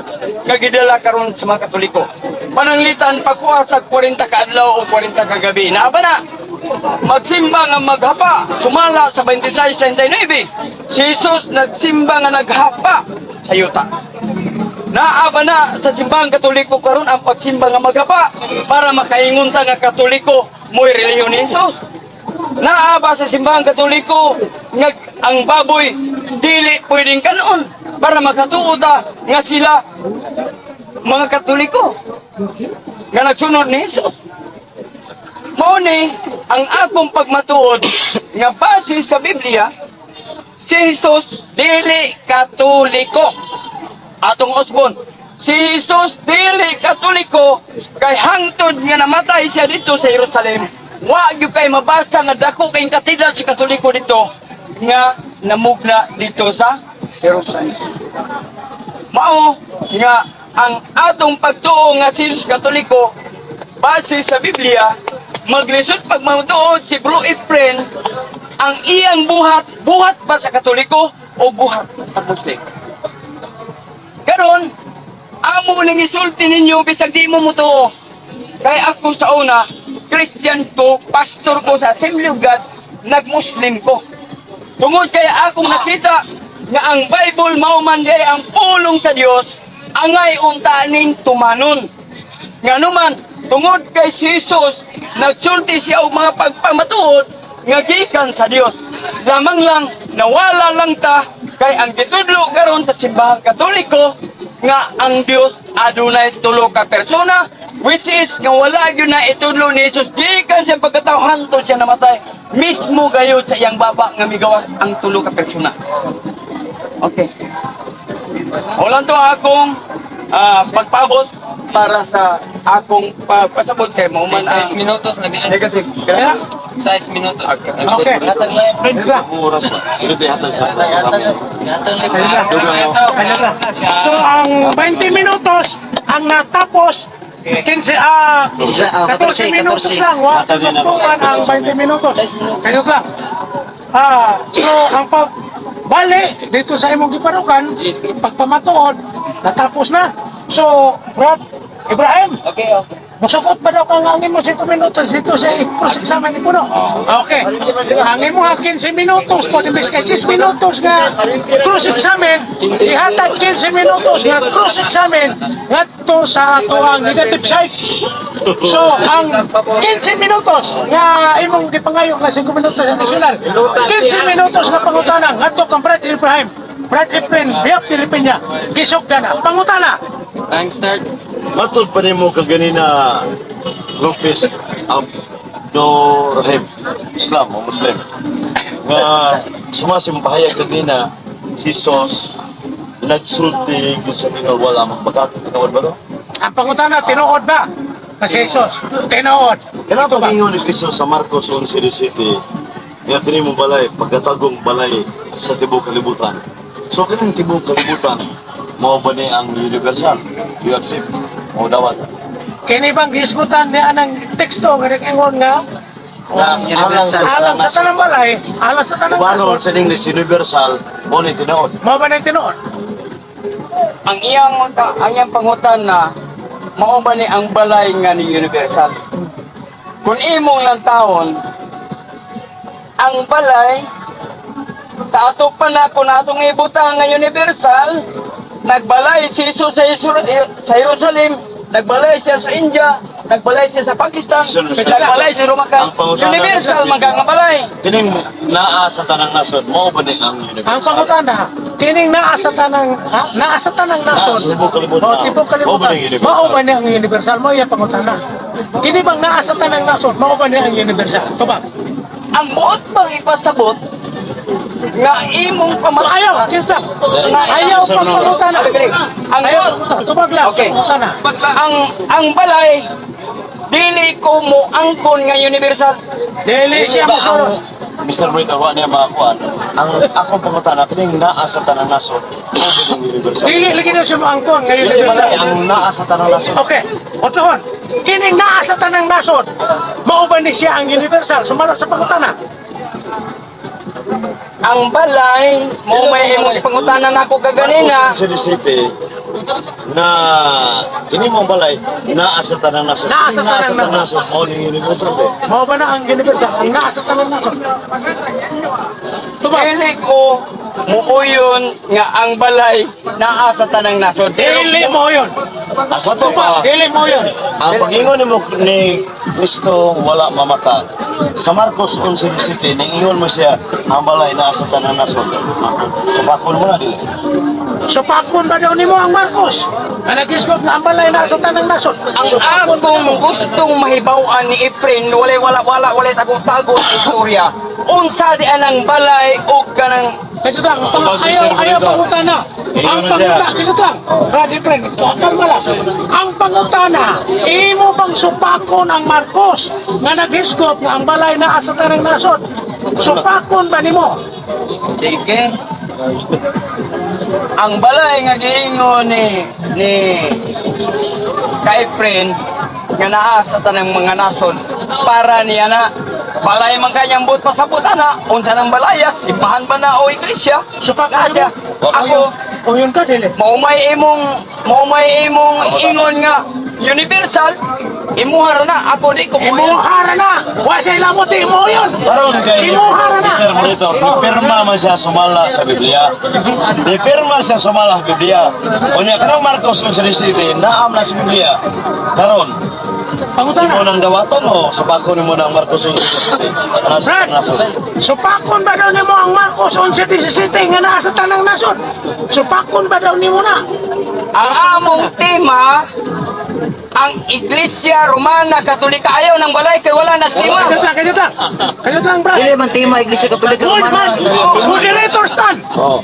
nga gidala karon sa mga Katoliko? Pananglitan pagkuha sa 40 ka adlaw o 40 ka gabi. Naaba na. Magsimba nga maghapa, sumala sa 26:39. Si Jesus nagsimba nga naghapa sa yuta. Naaba na sa simbang Katoliko karon ang pagsimba nga maghapa para makaingon ta nga Katoliko mo'y relihiyon ni Jesus. Naaba sa simbang Katoliko nga ang baboy dili pwedeng kanon para makatuod ta nga sila mga Katoliko nga nagsunod ni Jesus. Mao ni ang akong pagmatuod nga base sa Biblia, si Jesus dili Katoliko. Atong Osbon, si Jesus dili Katoliko kay hangtod nga namatay siya dito sa Jerusalem. Wa gyud kay mabasa nga dako kay katedral si Katoliko dito nga namugna dito sa Jerusalem. Mao nga ang atong pagtuo nga si Jesus Katoliko base sa Biblia, maglisod pagmatuod si Bro Efren ang iyang buhat ba sa Katoliko o buhat sa Muslim. Karon, amo ning isulti ninyo bisag di mo mutuo. Kay ako sa una, Christian ko, pastor ko sa Assembly of God, nag-Muslim ko. Tungod kaya akong nakita nga ang Bible mao man di ang pulong sa Dios, angay untaning tumanon. Nganuman, tungod kay Jesus, nagsulti siya og mga pagpamatuod nga gikan sa Dios. Lamang lang nawala lang ta kay ang gitudlo karon sa simbahang Katoliko nga ang Dios adunay tulo ka persona, which is nga wala gyud na itudlo ni Jesus gikan sa pagkatao hantod siya namatay mismo gayud sa iyang baba nga migawas ang tulo ka persona. Okay. Wala to akong pagpabot para sa akong pasabot kay mo man 6 minutos na bilang. negative. 6 minutos. Okay. Oras na. Ito hatag sa amin. So ang 20 minutos ang natapos 14 minutos lang. Wa tagpuan ang 20 minutos. Kayo ka. So ang pagbali dito sa imong gipanukan, pagpamatuod natapos na. So, Brad Ibrahim, Okay, okay. musugot ba daw kang angin mo 5 minutos dito sa cross-examen ni Puno? Okay. Angin mo 15 minutos po, imbes kay 10 minutos nga cross-examen, ihatag 15 minutos nga cross-examen ngadto sa ato ang negative side. So, ang 15 minutos nga imong gipangayo nga 5 minutos sa nasyonal, 15 minutos nga pangutana ngadto kang Brad Ibrahim. Brad Efren, Biak Pilipina, Gisugdan na, pangutana. Time start. Matod pa nimo kaganina Lopez Abdo Rahim, Islam o Muslim. Nga sumasimahayag kanina si Sos nagsulti kung sa Ginoo wala magbagat tinawad ba to? Ang pangutana, tinuod ba? Kasi Jesus, tinuod. Kaya pag-ingon ni Kristo sa Marcos 11:17, nga kini mo balay, pagkatagong balay sa tibok kalibutan. So kining tibok kalibutan, mao ba ni ang universal? You accept? Mao dawat. Kini bang gisgutan niya anang teksto nga nag-ingon nga Universal. alam sa tanang balay, alam sa tanang Baron nasod, sa English universal, mo ni tinuod. mao ba na tinuod? Ang iyang pangutan na mao ba ni ang balay nga ni universal. Kung imong lang taon ang balay sa ato panako na atong ibutang nga universal, nagbalay si Jesus sa Jerusalem, nagbalay siya sa India, nagbalay siya sa Pakistan, nagbalay siya Rumakan. Universal magkangabalay. Kining naa sa tanang nasod, mao ba ni ang Ang universal? pangutana, kining naa sa tanang nasod, Sa tibok kalibutan. o tibok Mao ba kalibutan, ni universal? mao ba niya ang universal? Mao yung pangutana. Kini bang naa sa tanang nasod, mao ba niya ang universal? Tubag. Ang buot bang ipasabot nga imong Ayaw, pamatayan. kinsa. Ayaw pang pangutana. Ang Ayaw, buot, tubag lang, okay. pangutana. Ang balay dili ko mo angkon nga universal. Dili siya Ba masulod. ang Mr. Brito, wa niya makakuan. Ang akong pangutana, kining naa sa tanang nasod, mo bilang universal. Dili lagi na siya maangkon ngayon. Dili man ang naa sa tanang nasod. Okay, otohon. Kining naa sa tanang nasod. Mao ba ni siya ang universal? Sumala sa pangutana. Ang balay, mo may imong ipangutanan ako kaganina. Sa City na kini mong balay naa sa tanang nasod. Naa sa Kining tanang nasod, mo ni universal. Mao ba na ang universal? Ang naa sa tanang nasod. Tubag. Dili ko muuyon nga ang balay naa sa tanang nasod. Dili mo yun. Asa to pa? Dili mo yun. Ang pagingon ni Kristo wala mamaka. Sa Marcos 11:17, ningingon mo siya ang balay na sa tanang nasod. Subakon mo na dili. Supakon ba daw nimo ang Marcos? Ang nag-isgot nga ang balay na sa tanang nasod. Ang akong gustong mahibaw-an ni Efren, wala tago-tago sa istorya. Unsa di anang balay o kanang Kasi lang, Tubag si Sir ayaw Brito. pangutana. Ang Ingon na siya. panguta, kasi lang, Brady friend, huwag malas. Ang pangutana, imo bang supakon ang Marcos nga nag-isgot nga ang balay na sa tanang nasod? Supakon ba nimo? sige. Ang balay nga giingon ni ka Efren nga naa sa tanang mga nasod para niya na balay man kanyang buot pasabot ana unsa nang balaya simbahan ba na o iglesia Supakon na siya mo? ako O yun ka, dili. maumay imong ingon nga universal imuhar na ako di ko Imuhara na! Wa siya lamot, imo yun! Karon kay Imuhara na! Mr. Brito, pirma man siya sumala sa Biblia. Pirma siya sumala sa Biblia. Unya kanang Marcos 11:17, naam na sa Biblia. Karon, imo Pangutana. nang dawaton mo, subakon mo ng Marcos 11:17. Brad, supakon ba daw nimo ang Marcos 11:17 nga naa sa tanang nasod? Supakon ba daw nimo na? ang among tema ang Iglesia Romana Katolika ayaw ng balay kay wala na tema. Kayot lang, Brad. Dili man tema Iglesia Katolika Good man! Romana. Moderator stand! Oh.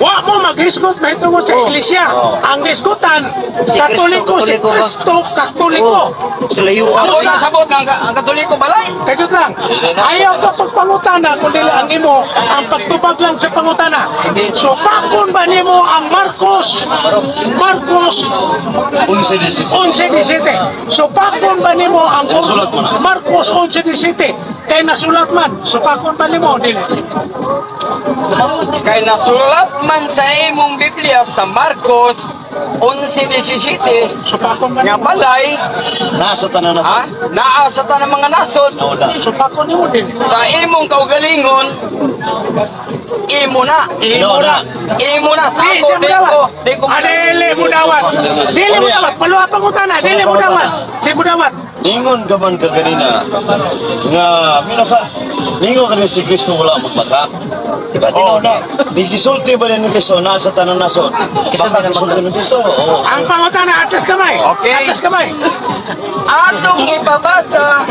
Wa mo mag-isgot na ito sa iglesia. Ang isgutan, Si Katoliko, si Kristo, Katoliko ba? Kristo, Katoliko. Sa layuan Ako ko sa sabot ng ang Katoliko balay. Kayot lang, ayaw ka pagpangutana kundi ang imo, ang pagtubag lang sa pangutana. So, pakon ba nimo ang Marcos 11:17? So, pakon ba nimo ang Nasulat mo na. Marcos 11:17? Kay nasulat man, so pakon ba nimo? Dili. Kay nasulat man sa imong Biblia sa Marcos 11:17 So, pakon ba nga nimo? balay Nasa tanan na ha naa sa tanang mga nasod Nawala. So, pakon nimo din. sa imong kaugalingon imo na imo na sa Di ako siya mudawat. di ko Dili mudawat. Dili mudawat. Paluha pangutana. Dili mudawat. Dili mudawat. Ningon ka man ka ganina nga minasa ningon ka si Kristo wala magbaka. Diba tinaw na? Bigisulti ba ni Kristo nasa tanang nasod? Baka gisulti ni Kristo. Oo. Ang pangutana, atas kamay. Okay. Atas kamay. atong ipabasa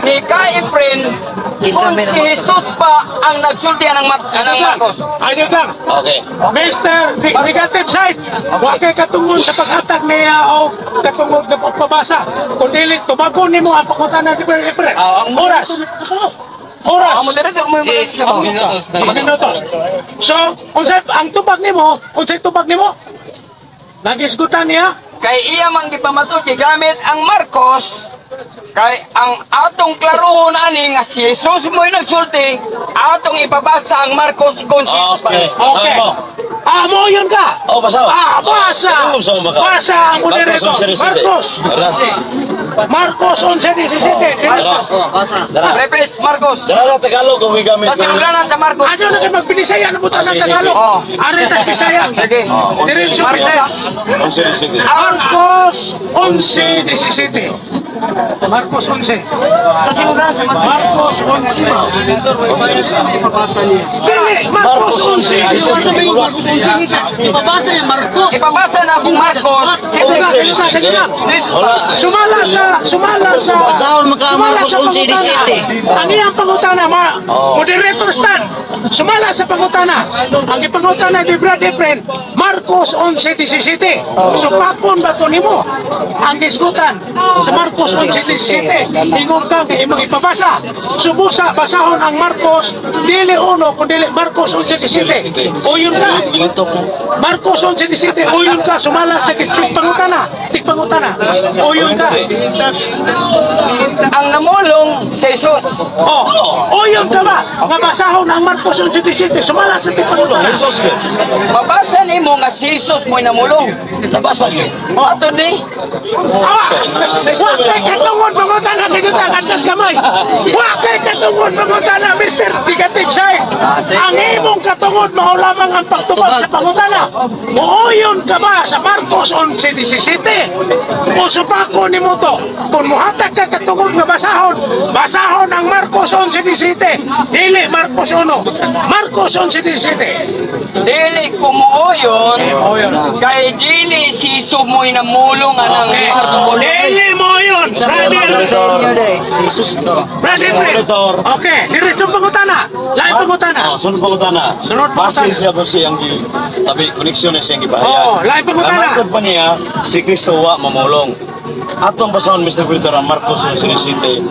ni ka Efren Kinsa kung may si Jesus pa ang nagsulti anang Marcos. Ayun lang. Okay. Mr. Negative side. Huwag kay katungod sa paghatag niya o katungod na pagpabasa. Kung dili, tumagon ni mo ang pangutana ni Brad Efren. Ang Oras. Oras. Ang moderator mo yung Yes, sa minutos. Minutos. So, unsay ang tubag nimo? Unsay tubag nimo? Nagisgutan niya? Kay iya man gipamatuti gamit ang Marcos kay ang atong klarohon ani nga si Jesus mo nagsulti atong ipabasa ang Marcos kung si Jesus pa. Okay. Okay. Ano mo? Mo yun ka. Oh, basa. Basa. Ano mo baka? Basa ang moderator. Marcos. Dara. Marcos 11:17. Dara. Dara. Repres Marcos. Dara na Tagalog kung may gamit. Sa sinulanan sa Marcos. Ayaw na kayo magbinisaya ng buta ng Sige, Tagalog. sige. Oh. Ari tayo Bisaya. Sige. Diretso Marcos. Bisaya. Oh, sige, sige. Marcos 11:17. Marcos 11. Sa sinulanan sa Marcos. Marcos 11. Dili, Marcos 11. Ipabasa yung Marcos. Ipabasa na akong Marcos. Sumala sa Basahon maka Marcos 11:17. Ang iyang pangutana, moderator stand. Sumala sa pangutana. Ang ipangutana ni Brad Efren, Marcos 11:17. So pakon ba to nimo? Ang isgutan sa Marcos 11:17. Ingon ka kay imong ipabasa. Subusa basahon ang Marcos dili uno kundi Marcos 11:17. Uyon ka. Marcos 11:17. Uyon ka sumala sa tigpangutana. Uyon ka. Ang namulong sa Jesus. Uyon ka ba? Nga basahon ang Marcos 11:17. Sumala sa tigpangutana. Jesus ka. Mabasa nimo nga si Jesus mo'y namulong. Nabasa ka. Ato ni. Wa kay katungod pangutana kay kita kantas kamay. Wa kay katungod pangutana Mr. Tigatig Side. Ang imong katungod mao lamang ang pagtubag sa pangutana. Muuyon ka ba sa Marcos 11:17? O supako nimo to. Kung muhatag ka katungod nga basahon ang Marcos 11:17. Dili Marcos 1. Marcos 11:17. Dili kumuoyon. Kay dili si Jesus mo'y namulong anang Dili mo yun. Jesus ito. President. Okay, diretsong pangutana. Lain pangutana. Sunod pangutana. Sunod pangutana. Base siya po siyang tabi koneksyon na siyang gibahaya. Lain pangutana. Namatod pa niya si Kristo wa mamulong. Atong basahon Mr. Peter ang Marcos 11:17.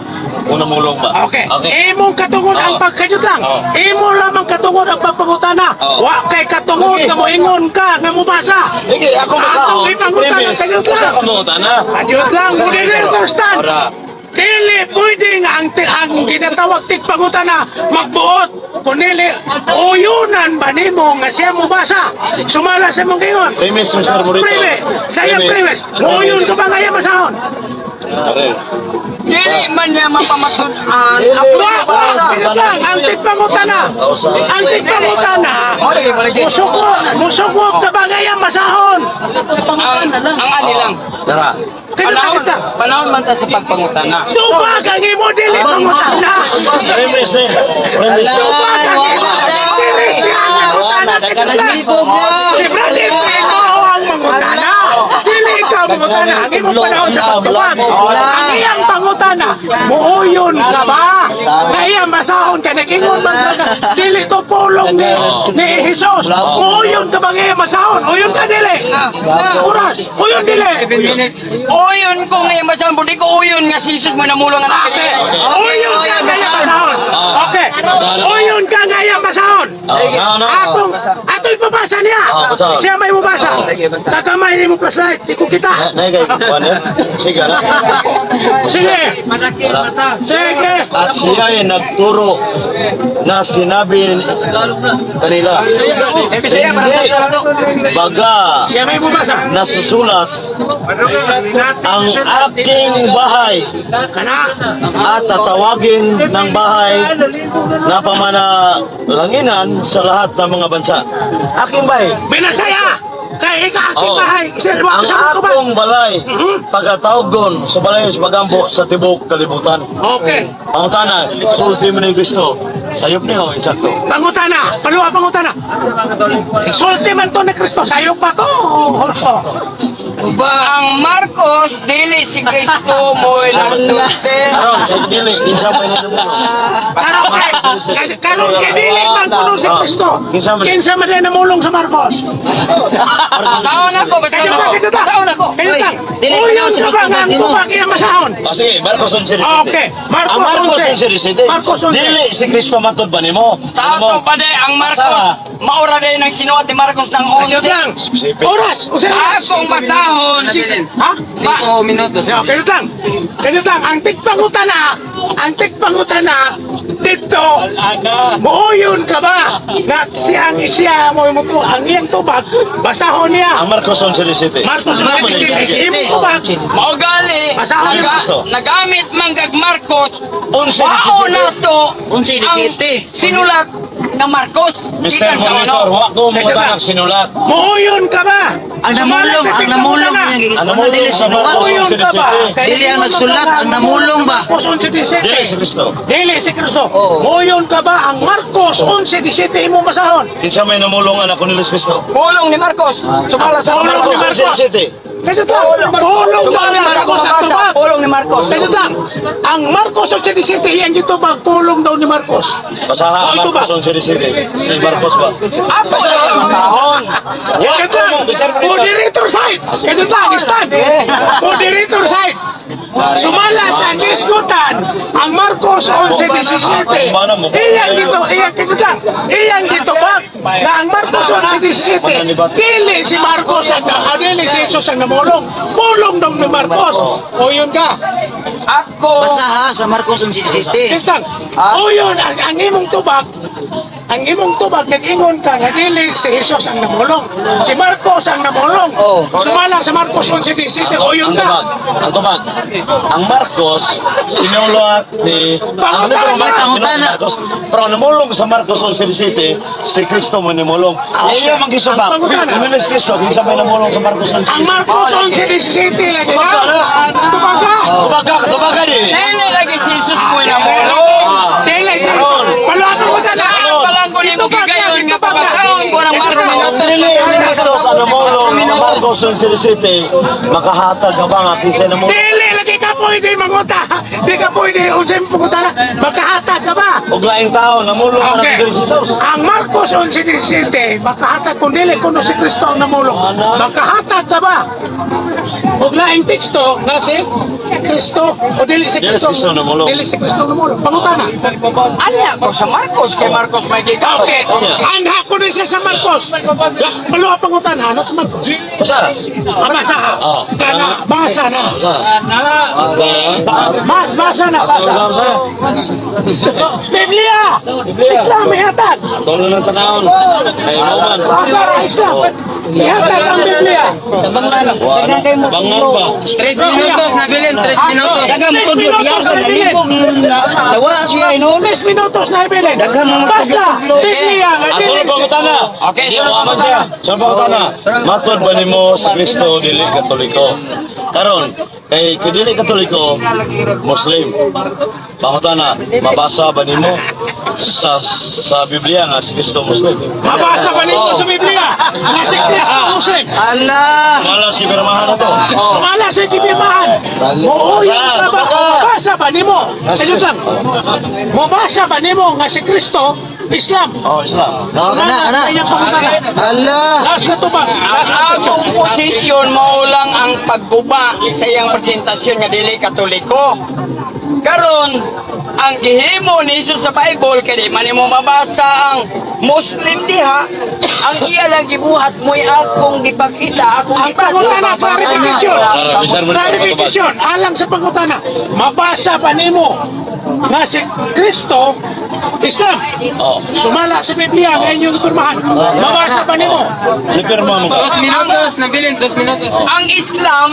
Kung namulong ba? Okay. Imong katungod ang pagkajut lang. Imo lamang katungod ang pagpangutana. Wa kay katungod nga moingon ka nga mobasa. Sige, ako basahon. Atong ipangutana kajut lang. Ako pangutana. Kajut lang. Moderator stand. Ora. Dili pwede nga ang ginatawag tigpangutana magbuot. Kunili, uyunan ba nimo nga siya mobasa? Sumala sa mong kingon. Premise, Mr. Morito. Prive, sayang prives. Uyun ka ba kaya masahon? Are. Dili man niya mapamatud-an. Ang tigpangutana. Ang tigpangutana. Musukot ka ba kaya masahon? Ang ani lang. Tara. Panahon man ta sa pagpangutana. Tubag ang imo dili pangutana. Premise. Premise. Tubag ang imo dili siya pangutana. Si Bradley Primo ang mangutana. Dili ka mangutana. Ang imo panahon sa pagtubag. Ang iyang pangutana. Muuyon ka ba? Kaya masahon ka. Nagingon man ka. Dili to pulong ni Jesus. Muuyon ka ba kaya masahon? Uyon ka dili. Oras. Uyon dili. Uyon ko ngayon masahan, hindi ko uyon nga si Jesus mo namulong ang Okay. akin. Uyon ka ngayon masahon. Okay. Uyon ka ngayon masahon. Saan na? Ato ipabasa niya. Basahon. Siya may mabasa. Kakamay ni mo flashlight. Di ko kita. Naigay ko ano? Sige na. Sige. Sige. At siya ay nagturo na sinabi kanila. Bisaya, marasal sa nato. Baga Siya may mabasa. nasusulat ang aking bahay Kana. at tatawagin ng bahay na pamanalanginan sa lahat ng mga bansa. Aking bahay. Binasaya. Kaya ika aking Oo. bahay. Silwa Ang sa mga tuban. akong balay pagkatawgon sa balay sa pagambo sa tibok kalibutan. Okay. Pangutana, sulti mo ni Kristo. Sayop niyo, insakto. Pangutana. Paluwa pangutana. Sulti man to ni Kristo. Sa'yo pa to. Horso. Ang Marcos, dili si Kristo mo lang susten. Aron, dili, isa mo na mo. Karon kay dili man kuno si Kristo. Kinsa man din namulong sa Marcos. Basahon ako, basahon ako. Basahon ako. Uyon ka ba nga ang tubag iya masahon? Sige, Marcos 11:17. Okay, Marcos Ang Marcos 11. 11:17. Marcos 11. Dili si Kristo matod ba nimo? Sa ato pa de, ang Marcos, maura din ang sinuot ni Marcos ng Ayos 11. lang. Oras. Usa Akong basahon. Ha? 5 minutos. Kaya lang. Kaya lang. Ang tigpangutana dito. Muuyon ka ba? Na siya mo mo ang iyang tubag. Basahon niya. Ang Marcos 11:17. Marcos 11. Imo tubag. Maugali, Basahon niya. nagamit man kag Marcos, 11:17. bao na to 11:17. sinulat na Marcos. Mr. Gikan sa Monitor, ano. wa ko mo tanak sinulat. Muhuyon ka ba? Ang namulong, ang namulong niya. Ano Ano mo dili sa sinulat? Marcos Muhuyon ka ba? 11:17? Dili ang nagsulat, ang namulong ba? Marcos 11:17. Dili si Kristo. Dili si Kristo. Oo. Muhuyon ka ba ang Marcos 11:17 imo masahon? Kinsa may namulong anak ko ni Kristo. Pulong ni Marcos. Sumala sa Pulong ni Marcos Marcos. 11:17. Kasi lang, pulong daw ni Marcos at tubag. Pulong ni Marcos. Kasi lang, ang Marcos 11:17 yan dito bang pulong daw ni Marcos. Basaha ang Oh, ito ba? Marcos 11:17. Si Marcos ba? Ako ang tahon. Kasi lang, moderator side. Kasi lang, stand. Moderator side. Sumala sa diskutan ang Marcos 11:17. Iyang dito, iyang dito ba? Na ang Marcos 11:17. Dili si Marcos dili si Jesus ang namulong. Pulong daw ni Marcos. O yun ka. Ako. Basta ha, sa Marcos 11:17. Sistang, o yun, ang imong tubag, nag-ingon ka, nga dili si Jesus ang namulong. Si Marcos ang namulong. Oh. Sumala sa Marcos 11:17. O yun ka. Ang tubag. Ang Marcos, sinulat ni... Pangutan na! Sinulat ni Marcos. Pero namulong sa Marcos 11:17, si Kristo mo nimulong. Iyo mang gisubak. Ang pangutan na! Kumilis Kristo, kinsa may namulong sa Marcos 11:17. Ang Marcos 11:17 lagi na. Tubag ka. Tubaga di. Dili lagi si Jesus mo na mo. Dili si Paluan mo ka na. Palang ko ni mo gigayon nga pagkataon ko ng Marcos. Dili si Kristo sa namulong sa Marcos 11:17, makahatag ka ba nga kinsa namulong? Dili lagi ka pwede manguta. Di ka pwede usin pumunta na. Magkahatag ka ba? Og laing tao namulong ka Okay. na si Jesus. Ang Marcos 11:17, makahatag kung dili kuno si Kristo ang namulong. Makahatag ka ba? Og laing teksto nga si Kristo o dili si Dili si Kristo. Kristo namulong. Dili si Kristo namulong. Pangutana. Anya ko sa Marcos kay Marcos may gigaw. Okay. Anha ko din siya sa Marcos. Maluha pangutana. Ano sa Marcos? Basta. Basa. Oh. Kana, basa na. Basta. Basa na. Basa. Biblia! Islam ihatag! Tolo na tanawon. Ay man. Basa na Islam! Ihatag ang Biblia! Bangar ba? 3 minutos na bilin, 3 minutos. Dagang mo tudlo, diyan ka nalibog. Nawala siya, no? 3 minutos na ibilin! Basa! Biblia! Asol pa ko tana. Okay, Di mo man siya. Asol pa ko tana. Matod ba nimo si Kristo dili Katoliko? Karon kay dili Katoliko, Muslim. Pangutana, mabasa ba nimo sa Biblia nga si Kristo Muslim? Mabasa ba nito sa Biblia? Na si Kristo Muslim! Allah! Malas kibirmahan na to. Sumala sa kibirmahan! Muuyan ka ba? Mabasa ba nimo? Ayun lang! Mabasa ba nimo nga si Kristo Islam? Oh, Islam. Kana, kana. Allah! Last na to ba? Last na to. Ang posisyon mo lang ang pagguba sa iyang presentasyon nga dili Katoliko. Karon ang gihimo ni Jesus sa Bible kay di man mo mabasa ang Muslim diha, ang iya lang gibuhat mo'y akong gipakita, akong Ang pangutana, clarification. Bisar mo na Clarification, alang sa pangutana. Mabasa ba nimo nga si Kristo Islam? Oh. Sumala sa Biblia nga inyong pirmahan. Mabasa ba nimo? Lipirma mo ka. Ang Islam,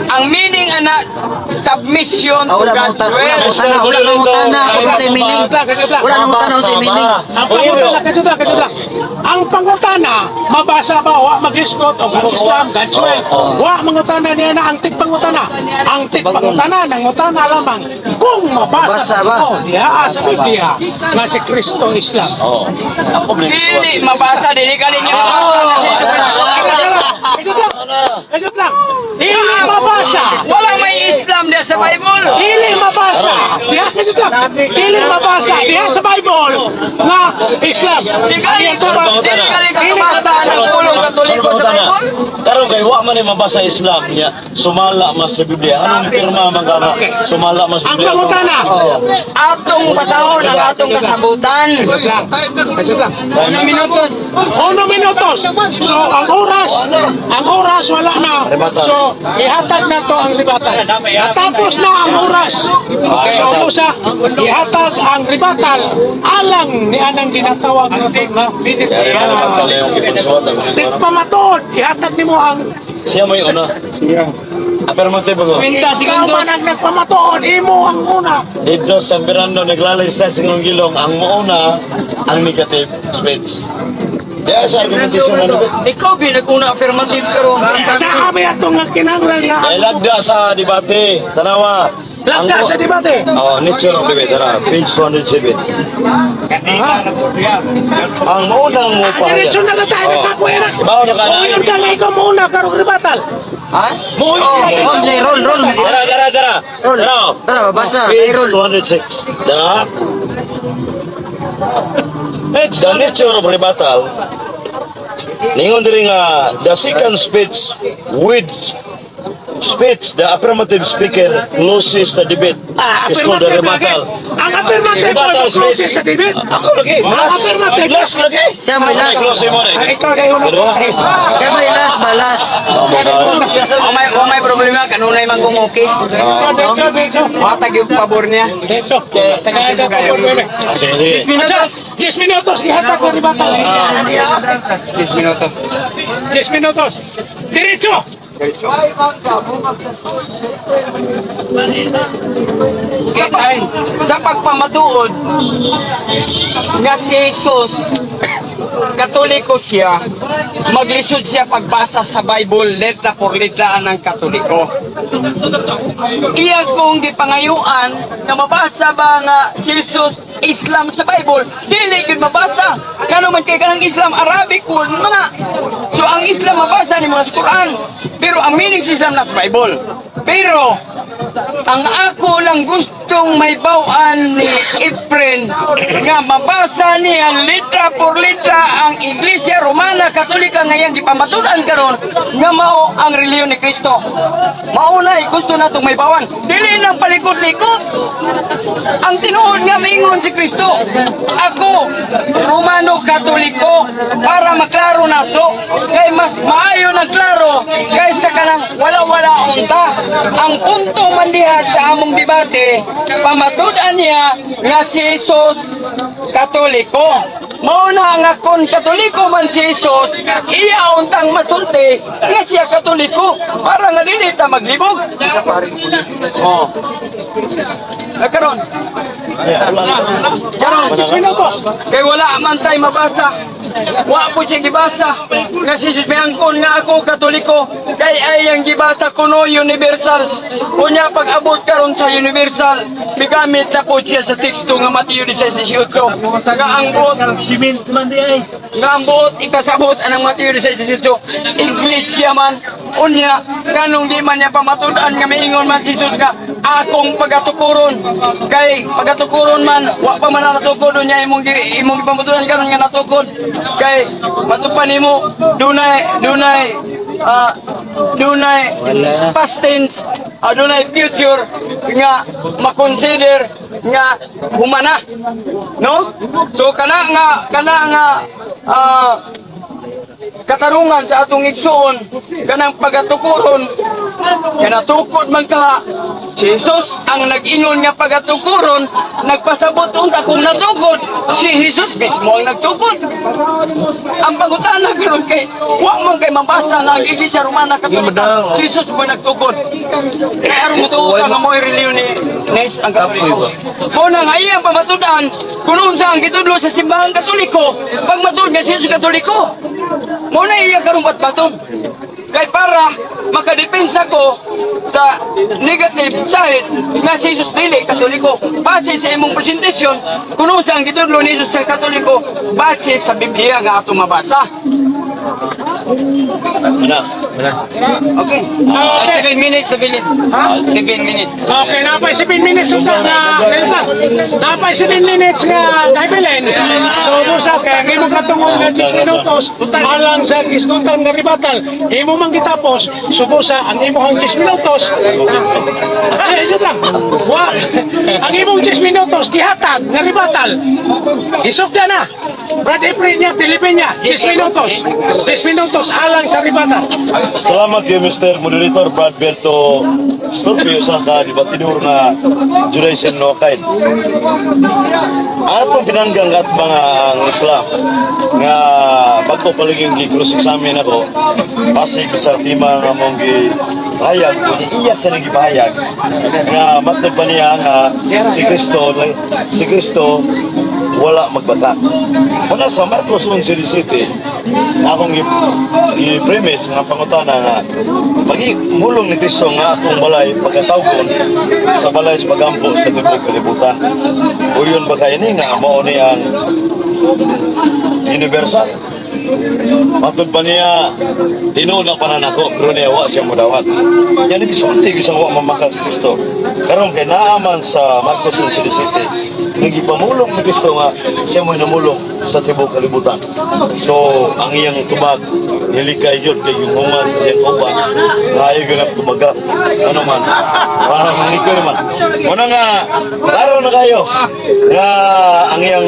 ang meaning ana submission to Wala God's mo will. tana, wala mo tana, ako sa meaning. Wala mo tana sa meaning. Ang pangutana, kadula. Ang pangutana, mabasa ba? Wa mag-iskot o Islam, God's will. Wa mangutana niya na ang tigpangutana. Ang tigpangutana, nangutana lamang kung mabasa Mabasa ba? mo diha sa Biblia nga si Kristo Islam. Oh. Ako may Dili mabasa dili galing niyo. Kajut lang. Dili mabasa. Wala may Islam diha sa Bible. Dili mabasa. Diha kajut lang. Dili mabasa. Diha sa Bible nga Islam. Dili galing ka mabasa ng pulong Katoliko sa Bible. Karon kay wa man ni mabasa Islam niya, sumala mas sa Biblia. Anong pirma man ka? Sumala mas sa Ang Biblia. pangutana. Atong basahon ang atong kasabutan. Kajut lang. 1 minutos. 1 minutos. So ang oras wala na. So ihatag na to ang ribatan. Natapos na ang oras. So usa ihatag ang ribatan alang ni anang ginatawag na Kaya rin naman pala yung ipagsuwat. Di pa matuod, ihatag nimo ang Siya may una. Affirmative ko. Minta, Ikaw man ang nagpamatuod, imo ang una. Dito sa Mirando, naglalay sa singong gilong, ang mauna, ang negative speech. Kaya sa argumentasyon na nito. Ikaw binag-una affirmative karon. Nakami atong nga kinanglan nga. Ay lagda sa debate. Tanawa. Lagda sa debate. Oh, nature of debate. Tara, page 207. Ang maunang mo pa. Diretso na lang tayo nagkapuera. Bawa na ka na. Muyon ka nga ikaw muna karong ribatal. Ha? Muyon Oh, ka roll, Jay, roll. Tara. Roll. Tara. Tara, babasa. Page Roll. 206. Tara. The nature of rebuttal. Ningon diri nga the second speech with speech the affirmative speaker closes the debate. Is called the Affirmative lagi. rebuttal. Ang affirmative Rebuttal mo closes sa debate. Ako lagi. Ang affirmative. Last lagi. Siya may last. Close mo na. Ay, ikaw kayo Pero, Siya may last, balas. O may problema kanunay man kung okay. Diretso. Matag yung pabor niya. Diretso. Tagay ka po, bebe. Sige. 10 minutos, ihatag ko ribatal. 10 minutos. 10 minutos. Diretso. Sa pagpamatuod nga si Jesus, Katoliko siya, maglisod siya pagbasa sa Bible, letra por letra ng Katoliko. Iya kung gipangayuan na mabasa ba nga si Jesus Islam sa Bible, dili gyud mabasa. Kano man kay kanang Islam Arabic word mana. So ang Islam mabasa nimo sa Quran, pero ang meaning sa Islam nasa Bible. Pero ang ako lang gustong may bawaan ni Efren nga mabasa niya letra por letra ang Iglesia Romana Katolika ngayang gipamatudan karon nga mao ang reliyon ni Kristo. Maunay gusto natong may bawaan. Dili nang palikot-likot. Ang tinuod nga maingon si Kristo, ako Romano Katoliko para maklaro nato kay mas maayo na klaro kaysa kanang wala-wala unta. Ang punto man diha sa among debate, pamatudan niya nga si Jesus Katoliko. Mauna nga kung Katoliko man si Jesus, iya untang masulti nga siya Katoliko para nga dili ta maglibog. Oh. Karon. Karon 10 minutos. kay wala man tay mabasa. Wa po siya gibasa. Nga si Jesus may angkon nga ako Katoliko. Kay ayang gibasa kuno universal. Unya pag abot karon sa universal, migamit na po siya sa teksto nga Mateo 16:18. Nga ang buot nga ang buot ikasabot anang Mateo 16:18. Iglesia man unya kanong di man niya pamatudan nga maingon man si Jesus nga akong pagatukuron. Kay pagatukuron man wa pa man natukod unya imong pamatudan karon nga natukod. Kay matupan nimo dunay past tense, dunay future nga makonsider nga humana, no? So kana nga katarungan sa atong igsuon kanang pagatukuron kanatukod man ka si Jesus ang nag-ingon nga pagatukuron nagpasabot unta kung natukod si Jesus mismo ang nagtukod. Ang pangutana karon kay wa man kay mabasa nga ang Iglesia Romana Katolika si Jesus mo nagtukod kay aron mutuo ka nga mo reliyon ni ang Katoliko. Mo na nga iyang pamatudan kung unsa ang gitudlo sa simbahan Katoliko pag matud nga si Jesus Katoliko. Mo na iya karong batbatod. Kay para makadepensa ko sa negative side nga si Jesus dili Katoliko. Base sa imong presentasyon, kuno sa ang gitudlo ni Jesus sa Katoliko, base sa Biblia nga ato mabasa. Okay. 7 minutes na bilis. Ha? 7 minutes. Okay, napay 7 minutes unta nga kailan. Napay 7 minutes nga kailan. So busa kay ang imong katungod nga 10 minutos alang sa kisgutan nga ribatal. Imo man gitapos, subusa ang imong 10 minutos. Ay, yun lang. Wa. Ang imong 10 minutos gihatag nga ribatal. Isugda na. Brad Efren niya, Pilipina, 10 minutos. 10 minutos alang sa ribatal. Salamat kay Mr. Moderator Brad Berto Storpio sa debatidor na Juraysen Nokain. Atong pinanggang at mga ang Islam nga bago paliging gi-cross examine ako base sa tema nga mong pahayag kundi iya sa nagipahayag nga matod pa niya nga si Kristo wala magbata. Muna sa Marcos 11:17 akong i-premise nga pangutana nga mulong ni Kristo nga akong balay pagkatawgon sa balay sa pagampo sa tibok kalibutan. Uyon ba kayo ni nga mao ni ang universal? Matod pa niya tinuod na pananako pero niya wa siya modawat. Yan gisulti sa wa mamakas Kristo. Karon kay naaman sa Marcos 11:17 nagipamulong ni Kristo nga siya mo namulong sa tibok kalibutan. So ang iyang tubag nilikay yun kay yung human sa siyang uba nga ayaw ganap tubaga ano man nilikay naman una nga laro na kayo nga ang iyang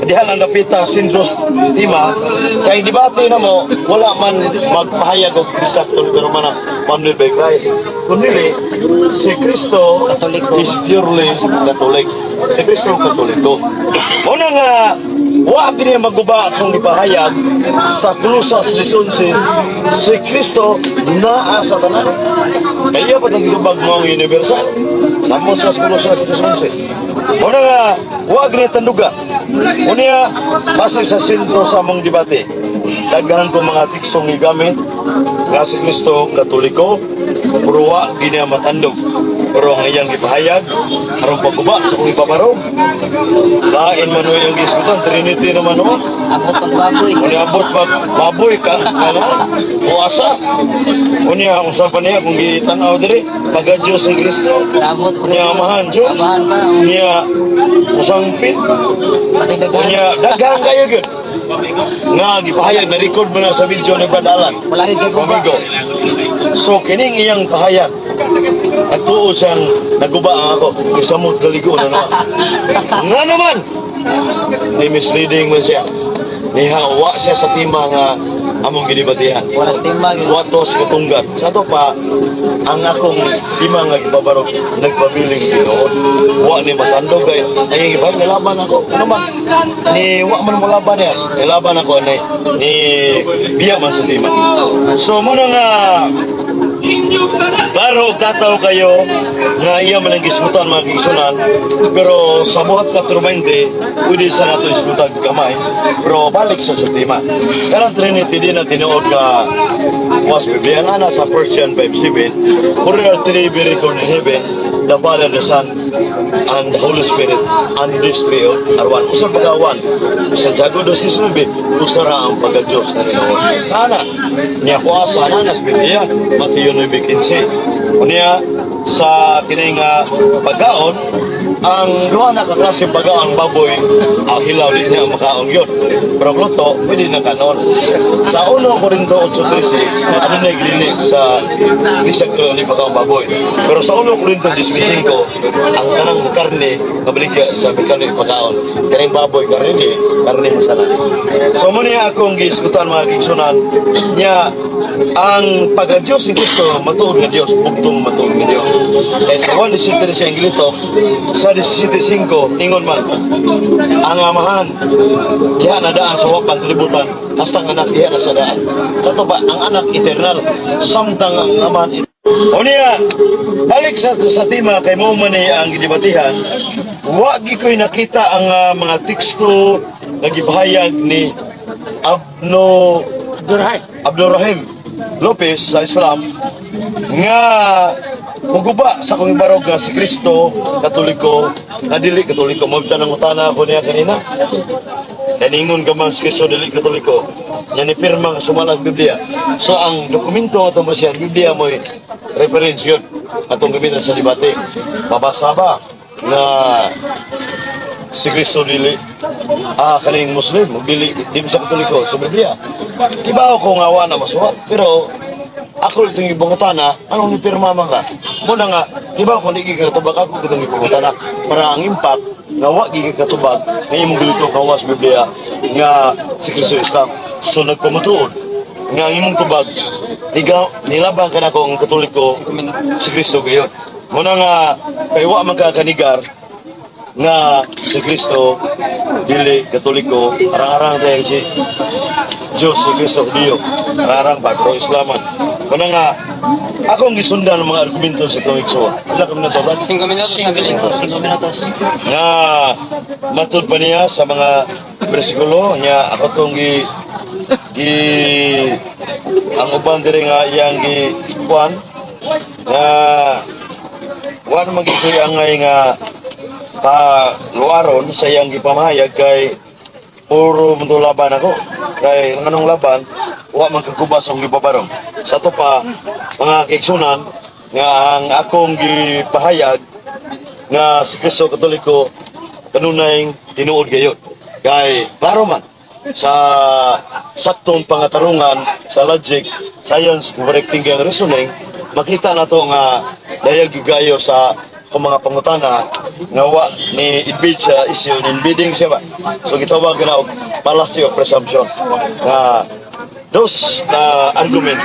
dihan ang napita Sindros Tima kay debate na mo wala man magpahayag o bisakto pero man Manuel by Christ kundi si Kristo is purely Catholic. Si Kristo Katoliko. Una nga, wa kini maguba akong ipahayag sa Kolosas 11 si Kristo naa sa tanan. Kaya pa tagitubag mo ang universal. Samo sa Kolosas 11. Una nga, wa kini tanduga. Unya, base sa sentro sa among debate. Daghan ko mga tiksong igamit nga si Kristo Katoliko, pero wa kini matandog. Pero ang iyang ipahayag aron pagguba sa kong ipabarog lain man yung giskutan Trinity naman Abot pagbaboy. unya abot baboy ka kana uasa unya ang sa niya kung gitanaw diri pagka Diyos ang Kristo Abot unya amahan Diyos Amahan pa. unya usangpit Pati dagan. unya daghang kayo gyud nga gipahayag na record mo na sa video ni Brad Alan Wala kay guba. amigo so kining iyang pahayag at tuo siyang naguba ang ako isamot kaligo na naman nga naman ni misleading mo siya nihawa siya sa tima nga among ginibatihan Wala stimbag. watos katunggan sa to pa ang akong tima nga gibabarog nagpabiling Pinoon wa ni matandog kay ay gibay nilaban ako ano man ni wa man mo laban niya nilaban ako ni biya man sa tima so muna nga klaro tataw kayo nga iya man ang gisgutan mga gigsunan pero sa buhat 420 pwede sa nato isgutan kamay pero balik sa tema kanang Trinity din na tinuod nga was Biblia nga na sa Persian 5:7 for there are three be recorded in heaven the Father, the Son and the Holy Spirit and these three are one usa pagawan sa Jago 2:19 usara ang pagka-Diyos na Ginoo ana niya kuasa na nas Biblia Mateo 9:15 unya sa kining pagkaon ang duha na kaklase pagkaon baboy ang hilaw din niya makaon yun pero luto pwede na kanon sa 1 Corinto 8:13 ano na iglilik sa bisag ni pagkaon baboy pero sa 1 Corinto 10:5 ang kanang karne kabaligya sa mekano pagkaon kaning baboy karne masala so mo niya akong gisgutan mga gigsunan niya ang pagka-Diyos ni Kristo matuod nga Diyos bugtong matuod nga Diyos kaya sa 1:17 siya ingilito sa 17:5 ingon man ang amahan diha na daan sa wapan kalibutan hasta ang anak diha na sa daan sa to ba ang anak eternal samtang ang amahan o niya balik sa tema kay mo man ang gidebatihan wa gi ko'y nakita ang mga teksto nagipahayag ni Abdurrahim Lopez sa Islam nga muguba sa kong ibarog nga si Kristo Katoliko na dili Katoliko mo tanang utana ako niya kanina daningon ka man si Kristo dili Katoliko niya ni pirma nga sumalang Biblia so ang dokumento nga itong siya Biblia mo reference yun atong gamitin sa debate babasa ba na si Kristo dili kaning Muslim dili sa Katoliko sa Biblia kibaw ko nga wa na masuhat pero ako itong ibangutana anong nipirma man ka muna nga kibaw ko hindi katubag ako itong ibangutana para ang impact nga wa gigi katubag nga imong bilito kawas Biblia nga si Kristo Islam so nagpamutuod nga ang imong tubag nilaban ka na ko ang Katoliko si Kristo gayon muna nga kay wa man ka kanigar nga si Kristo dili Katoliko arang-arang tayo si Diyos si Kristo Dio arang pa pero Islaman kuna nga akong gisundan ang mga argumento sa itong igsoon. Wala kami na to, Brad? 5 minutos na bilin. 5 minutos. Nga matud pa niya sa mga bersikulo niya ako tong gi ang uban diri nga iyang gi kuan nga wa naman gitoy angay nga luaron sa iyang gipamahayag kay puro mundo laban ako kay anong laban wa man kagubas ang gibabarong sa to pa mga kaigsunan nga ang akong gipahayag nga si Kristo Katoliko kanunay tinuod gayon kay klaro man sa saktong pangatarungan sa logic, science, correcting and reasoning, makita na to nga dayag gayo sa kung mga pangutana nga wa ni invade sa issue, invading siya ba? So gitawag na og fallacy of presumption nga dos na argument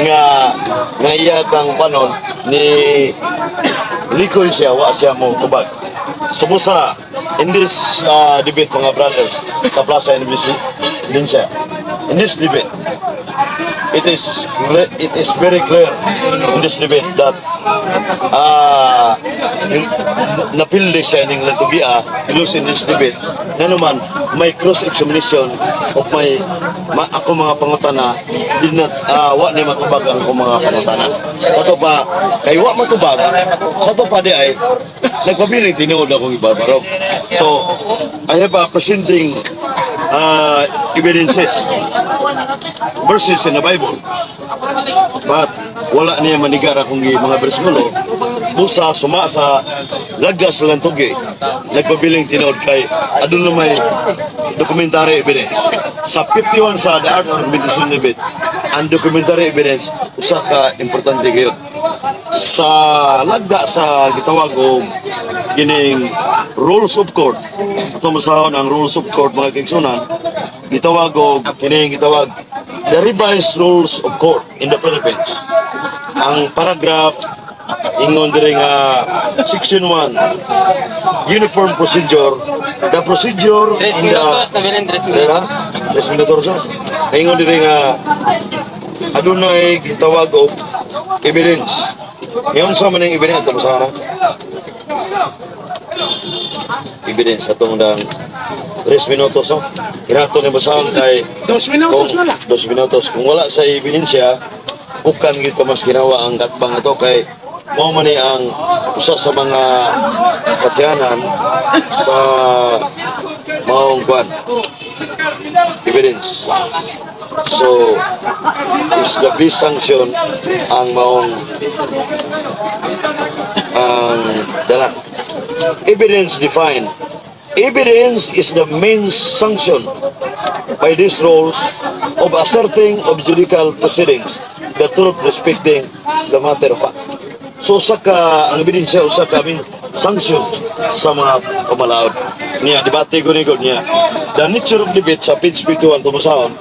nga iya kang panon ni likoy siya, wa siya mo tubag. Sumusa, in this debate mga brothers sa Plaza Indonesia, in this debate, it is very clear in this debate that napildi siya ning lantugia lose in this debate na naman may cross-examination of may ako mga pangutana din na wa ni matubag ang akong mga pangutana sa to pa kay wa matubag sa to pa di ay nagpabiling tinuod akong ibarbarog. So I have presenting evidences verses in the Bible but wala niya manigar akong mga bersikulo busa suma sa lagas lang tugi nagpabiling tinuod kay adun na may documentary evidence sa 51 sa The Art of Meditation debate ang documentary evidence usa ka importante gayon sa lagda sa gitawag og kining rules of court ato masahon ang rules of court mga kaigsunan gitawag og kining gitawag the revised rules of court in the Philippines. Ang paragraph ingon diri nga section 1 uniform procedure the procedure 3 in minutos na bilin, 3 minutos. 3 minutos ingon diri nga adunay gitawag og evidence. Ngayon sa maning evidence ato sa evidence atong dang 3 minutos no. Kinato ni basahon kay 2 minutos na lang. 2 minutos. Kung wala sa ebidensya, bukan gid pa mas ginawa ang gatbang ito kay mao man ni ang usa sa mga kasiyanan sa maong kwan evidence. So, is the best sanction ang maong ang dala. Evidence defined. Evidence is the main sanction by these rules of asserting of judicial proceedings the truth respecting the matter of fact. So saka ang ebidensya usa ka main sanction sa mga pamalaod niya debate ko niya the nature of debate sa page 51 tumusahon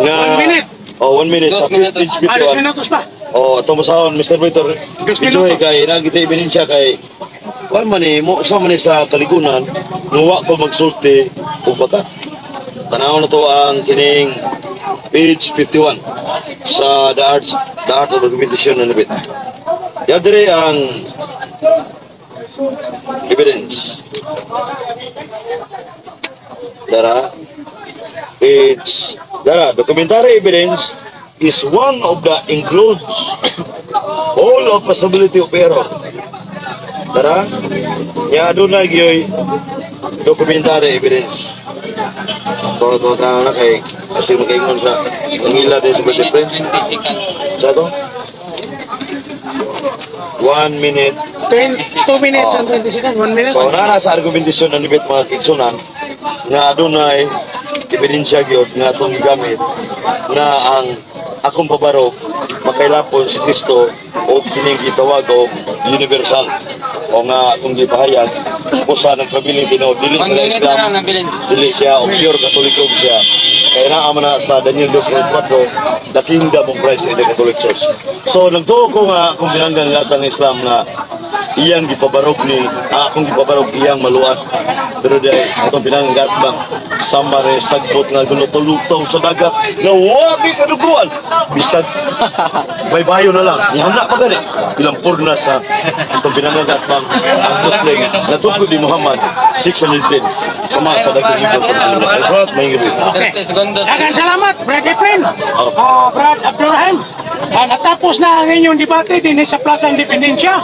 nga 1 minute. 1 minute sa page 2 51 minutos pa. tumusahon Mr. Victor enjoy kay nagita ebidensya kay kuan man ni mo sa man ni sa kaligunan nuwa ko magsulti og bakat. Tanaw na to ang kining page 51 sa the art of argumentation and debate. Yadre ang evidence. Documentary evidence is one of the includes all of possibility of error. Ya adunay gyoy documentary evidence. Todo na kay kasi magaingon sa ngila din sa different. 20 seconds. Sa to? 1 minute. 2 minutes and 20 seconds. 1 minute. So na sa argumentasyon ng debate mga kigsunan nga adunay ebidensya gyud nga atong gigamit na ang akong pabarog makailapon si Kristo o kining gitawag og universal o nga akong gipahayag usa ng pabiling tinuod dili 1 sa minute na lang Islam na bilin. dili siya o pure Katoliko siya kaya naa man na sa Daniel 2:4 the kingdom of Christ in the Catholic Church. So nagtuo ko nga kung pinanggan lahat ng Islam nga iyang gipabarog ni akong gipabarog iyang maluwas. Pero dahil atong pinanggat bang samare sagbot nga gulutong-lutong sa dagat nga wagi kaduguan. Bisag baybayo na lang. Ihanda pa gani. Ilang purna sa atong pinanggat bang ang Muslim na tungkol di Muhammad 610 sama sa dagat libro sa Pilipinas. Salamat, may gabi. Okay. Dagan salamat, Brad Efren. Brad Abdurrahim. Natapos na ang inyong debate din sa Plaza Independencia.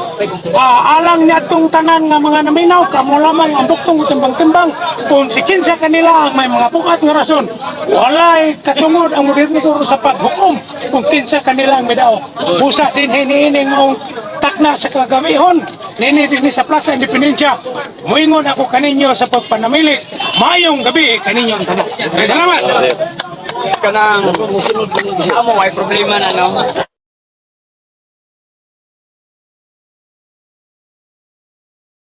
Alang niya itong tanan nga mga naminaw, kamo lamang ang buktong timbang-timbang. Kung si kinsa kanila ang may mga bukat nga rason, walay katungod ang modernidor sa paghukom kung kinsa kanila ang midaw. Busa din hiniining mong takna sa kagamihon. Nini din sa Plaza Independencia. Muingon ako kaninyo sa pagpanamili. Mayong gabi kaninyong tanan. Salamat! Kanang amo ay problema na no.